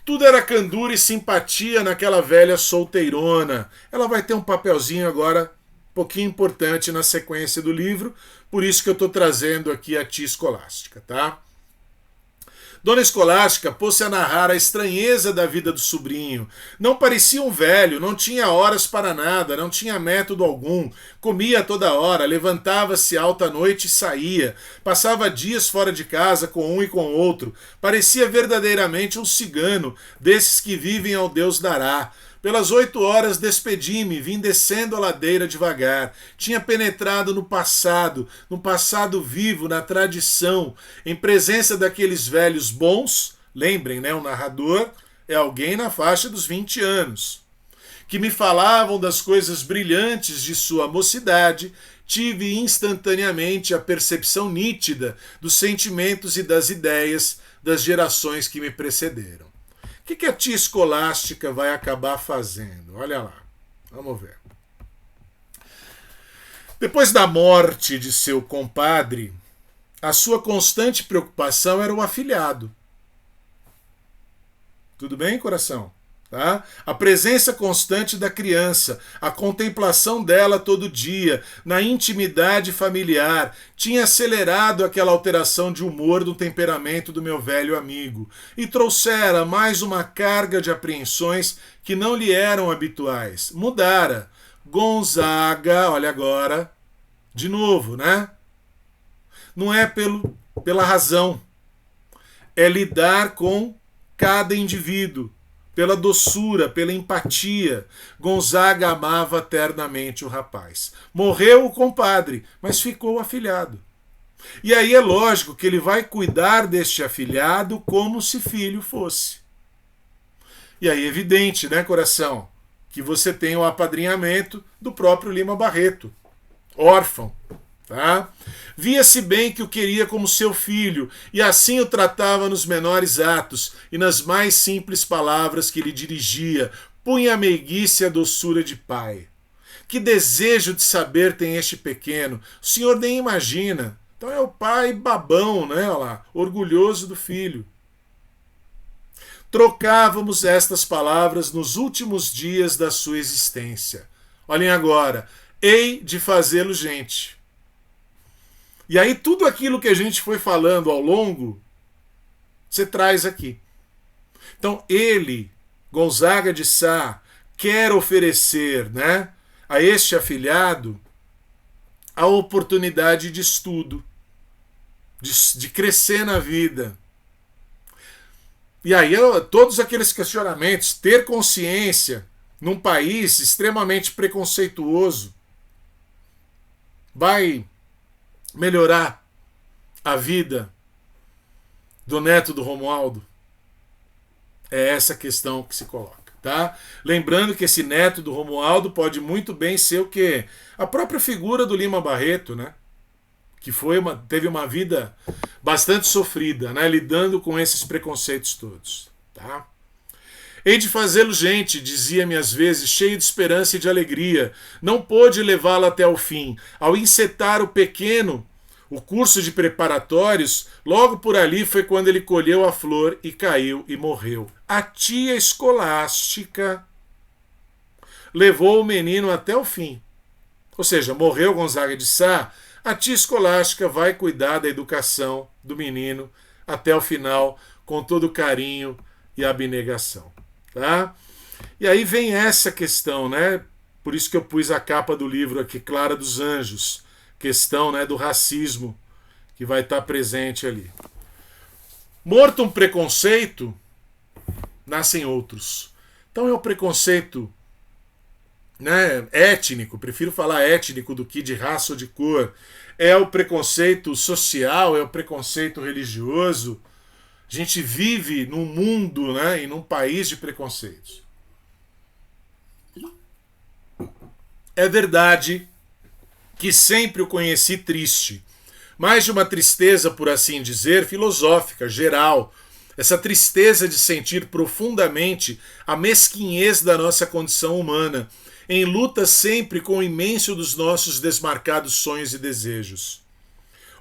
Tudo era candura e simpatia naquela velha solteirona. Ela vai ter um papelzinho agora um pouquinho importante na sequência do livro, por isso que eu estou trazendo aqui a tia Escolástica, tá? Dona Escolástica pôs-se a narrar a estranheza da vida do sobrinho. Não parecia um velho, não tinha horas para nada, não tinha método algum. Comia toda hora, levantava-se alta noite e saía. Passava dias fora de casa com um e com outro. Parecia verdadeiramente um cigano, desses que vivem ao Deus dará. Pelas 8 horas despedi-me, vim descendo a ladeira devagar. Tinha penetrado no passado vivo, na tradição, em presença daqueles velhos bons. Lembrem, né, o narrador é alguém na faixa dos 20 anos. Que me falavam das coisas brilhantes de sua mocidade. Tive instantaneamente a percepção nítida dos sentimentos e das ideias das gerações que me precederam. O que a tia Escolástica vai acabar fazendo? Olha lá, vamos ver. Depois da morte de seu compadre, a sua constante preocupação era o afilhado. Tudo bem, coração? Tá? A presença constante da criança, a contemplação dela todo dia, na intimidade familiar, tinha acelerado aquela alteração de humor do temperamento do meu velho amigo e trouxera mais uma carga de apreensões que não lhe eram habituais. Mudara. Gonzaga, olha agora, de novo, né? Não é pela razão, é lidar com cada indivíduo. Pela doçura, pela empatia. Gonzaga amava ternamente o rapaz. Morreu o compadre, mas ficou o afilhado. E aí é lógico que ele vai cuidar deste afilhado como se filho fosse. E aí é evidente, né, coração, que você tem o apadrinhamento do próprio Lima Barreto, órfão. Tá? Via-se bem que o queria como seu filho, e assim o tratava nos menores atos e nas mais simples palavras que lhe dirigia, punha a meiguice e a doçura de pai. Que desejo de saber tem este pequeno, o senhor nem imagina. Então é o pai babão, né? Olha lá, orgulhoso do filho. Trocávamos estas palavras nos últimos dias da sua existência. Olhem agora, hei de fazê-lo gente. E aí tudo aquilo que a gente foi falando ao longo, você traz aqui. Então ele, Gonzaga de Sá, quer oferecer, né, a este afilhado a oportunidade de estudo, de crescer na vida. E aí todos aqueles questionamentos, ter consciência num país extremamente preconceituoso, vai melhorar a vida do neto do Romualdo? É essa questão que se coloca, tá? Lembrando que esse neto do Romualdo pode muito bem ser o quê? A própria figura do Lima Barreto, né? Que teve uma vida bastante sofrida, né? Lidando com esses preconceitos todos, tá? Hei de fazê-lo gente, dizia-me às vezes, cheio de esperança e de alegria. Não pôde levá-lo até o fim. Ao encetar o pequeno, o curso de preparatórios, logo por ali foi quando ele colheu a flor e caiu e morreu. A tia Escolástica levou o menino até o fim. Ou seja, morreu Gonzaga de Sá, a tia Escolástica vai cuidar da educação do menino até o final, com todo carinho e abnegação. Tá? E aí vem essa questão, né? Por isso que eu pus a capa do livro aqui, Clara dos Anjos, questão, né, do racismo que vai estar presente ali. Morto um preconceito, nascem outros. Então é o preconceito né, étnico, prefiro falar étnico do que de raça ou de cor, é o preconceito social, é o preconceito religioso. A gente vive num mundo, né, e num país de preconceitos. É verdade que sempre o conheci triste, mais de uma tristeza, por assim dizer, filosófica, geral. Essa tristeza de sentir profundamente a mesquinhez da nossa condição humana, em luta sempre com o imenso dos nossos desmarcados sonhos e desejos.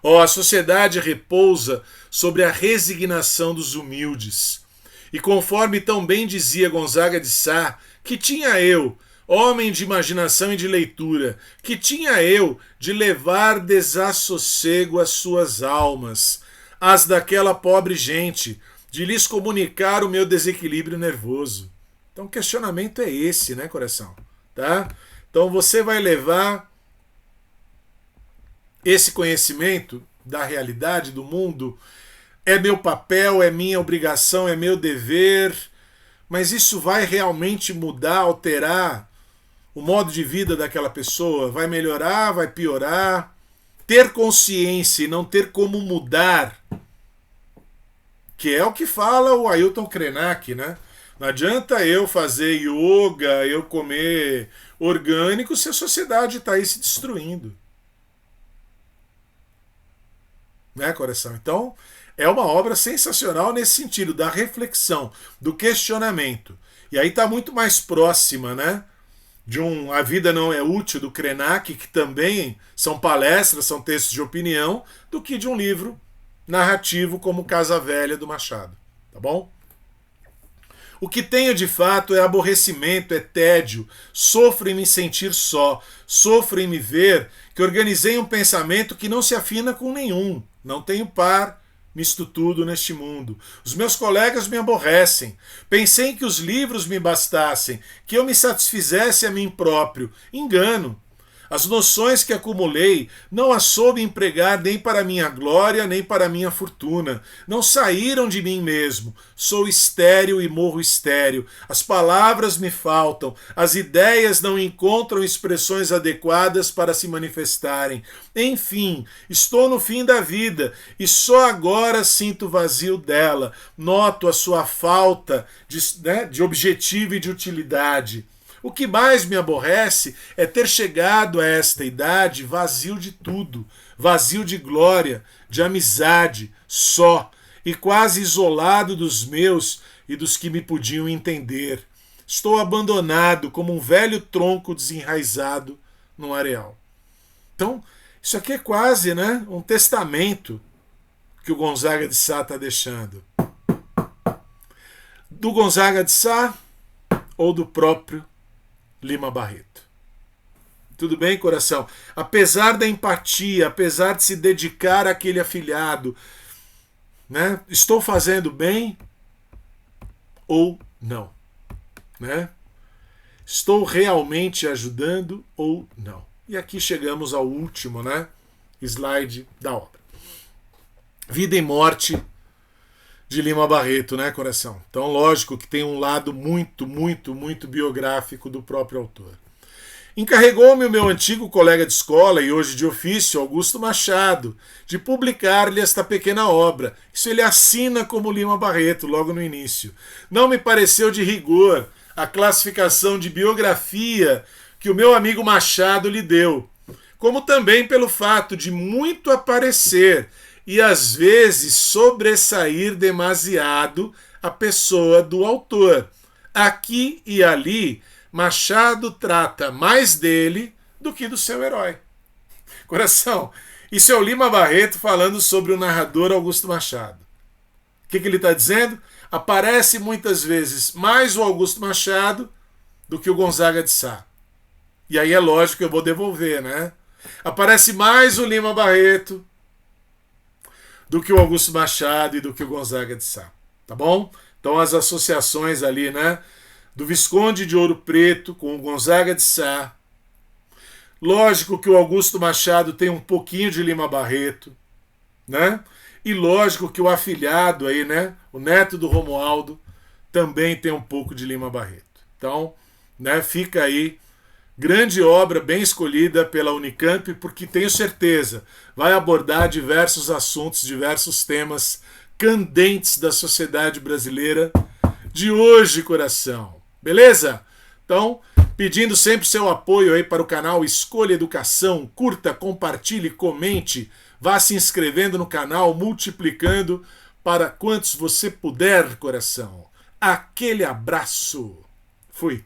Oh, a sociedade repousa sobre a resignação dos humildes. E conforme tão bem dizia Gonzaga de Sá, que tinha eu, homem de imaginação e de leitura, que tinha eu de levar desassossego às suas almas, as daquela pobre gente, de lhes comunicar o meu desequilíbrio nervoso. Então o questionamento é esse, né, coração? Tá? Então você vai levar esse conhecimento da realidade do mundo, é meu papel, é minha obrigação, é meu dever, mas isso vai realmente mudar, alterar o modo de vida daquela pessoa? Vai melhorar, vai piorar? Ter consciência e não ter como mudar, que é o que fala o Ailton Krenak, né? Não adianta eu fazer yoga, eu comer orgânico, se a sociedade está aí se destruindo. Né, coração? Então, é uma obra sensacional nesse sentido, da reflexão, do questionamento. E aí está muito mais próxima, né, de A Vida Não É Útil, do Krenak, que também são palestras, são textos de opinião, do que de um livro narrativo como Casa Velha, do Machado. Tá bom? O que tenho de fato é aborrecimento, é tédio, sofro em me sentir só, sofro em me ver que organizei um pensamento que não se afina com nenhum, não tenho par nisto tudo neste mundo. Os meus colegas me aborrecem. Pensei que os livros me bastassem, que eu me satisfizesse a mim próprio. Engano. As noções que acumulei não as soube empregar nem para minha glória, nem para minha fortuna. Não saíram de mim mesmo. Sou estéril e morro estéril. As palavras me faltam. As ideias não encontram expressões adequadas para se manifestarem. Enfim, estou no fim da vida e só agora sinto o vazio dela. Noto a sua falta de objetivo e de utilidade. O que mais me aborrece é ter chegado a esta idade vazio de tudo, vazio de glória, de amizade, só, e quase isolado dos meus e dos que me podiam entender. Estou abandonado como um velho tronco desenraizado num areal. Então, isso aqui é quase, né, um testamento que o Gonzaga de Sá está deixando. Do Gonzaga de Sá ou do próprio Lima Barreto. Tudo bem, coração? Apesar da empatia, apesar de se dedicar àquele afilhado, né? Estou fazendo bem ou não? Né? Estou realmente ajudando ou não? E aqui chegamos ao último, né, slide da obra. Vida e Morte de Lima Barreto, né, coração? Então, lógico que tem um lado muito, muito, muito biográfico do próprio autor. Encarregou-me o meu antigo colega de escola e hoje de ofício, Augusto Machado, de publicar-lhe esta pequena obra. Isso ele assina como Lima Barreto, logo no início. Não me pareceu de rigor a classificação de biografia que o meu amigo Machado lhe deu, como também pelo fato de muito aparecer e às vezes sobressair demasiado a pessoa do autor. Aqui e ali, Machado trata mais dele do que do seu herói. Coração, isso é o Lima Barreto falando sobre o narrador Augusto Machado. O que ele está dizendo? Aparece muitas vezes mais o Augusto Machado do que o Gonzaga de Sá. E aí é lógico que eu vou devolver, né? Aparece mais o Lima Barreto do que o Augusto Machado e do que o Gonzaga de Sá, tá bom? Então as associações ali, né, do Visconde de Ouro Preto com o Gonzaga de Sá. Lógico que o Augusto Machado tem um pouquinho de Lima Barreto, né? E lógico que o afilhado aí, né, o neto do Romualdo, também tem um pouco de Lima Barreto. Então, né, fica aí Grande obra, bem escolhida pela Unicamp, porque tenho certeza vai abordar diversos assuntos, diversos temas candentes da sociedade brasileira de hoje, coração. Beleza? Então, pedindo sempre seu apoio aí para o canal Escolha Educação, curta, compartilhe, comente, vá se inscrevendo no canal, multiplicando para quantos você puder, coração. Aquele abraço. Fui.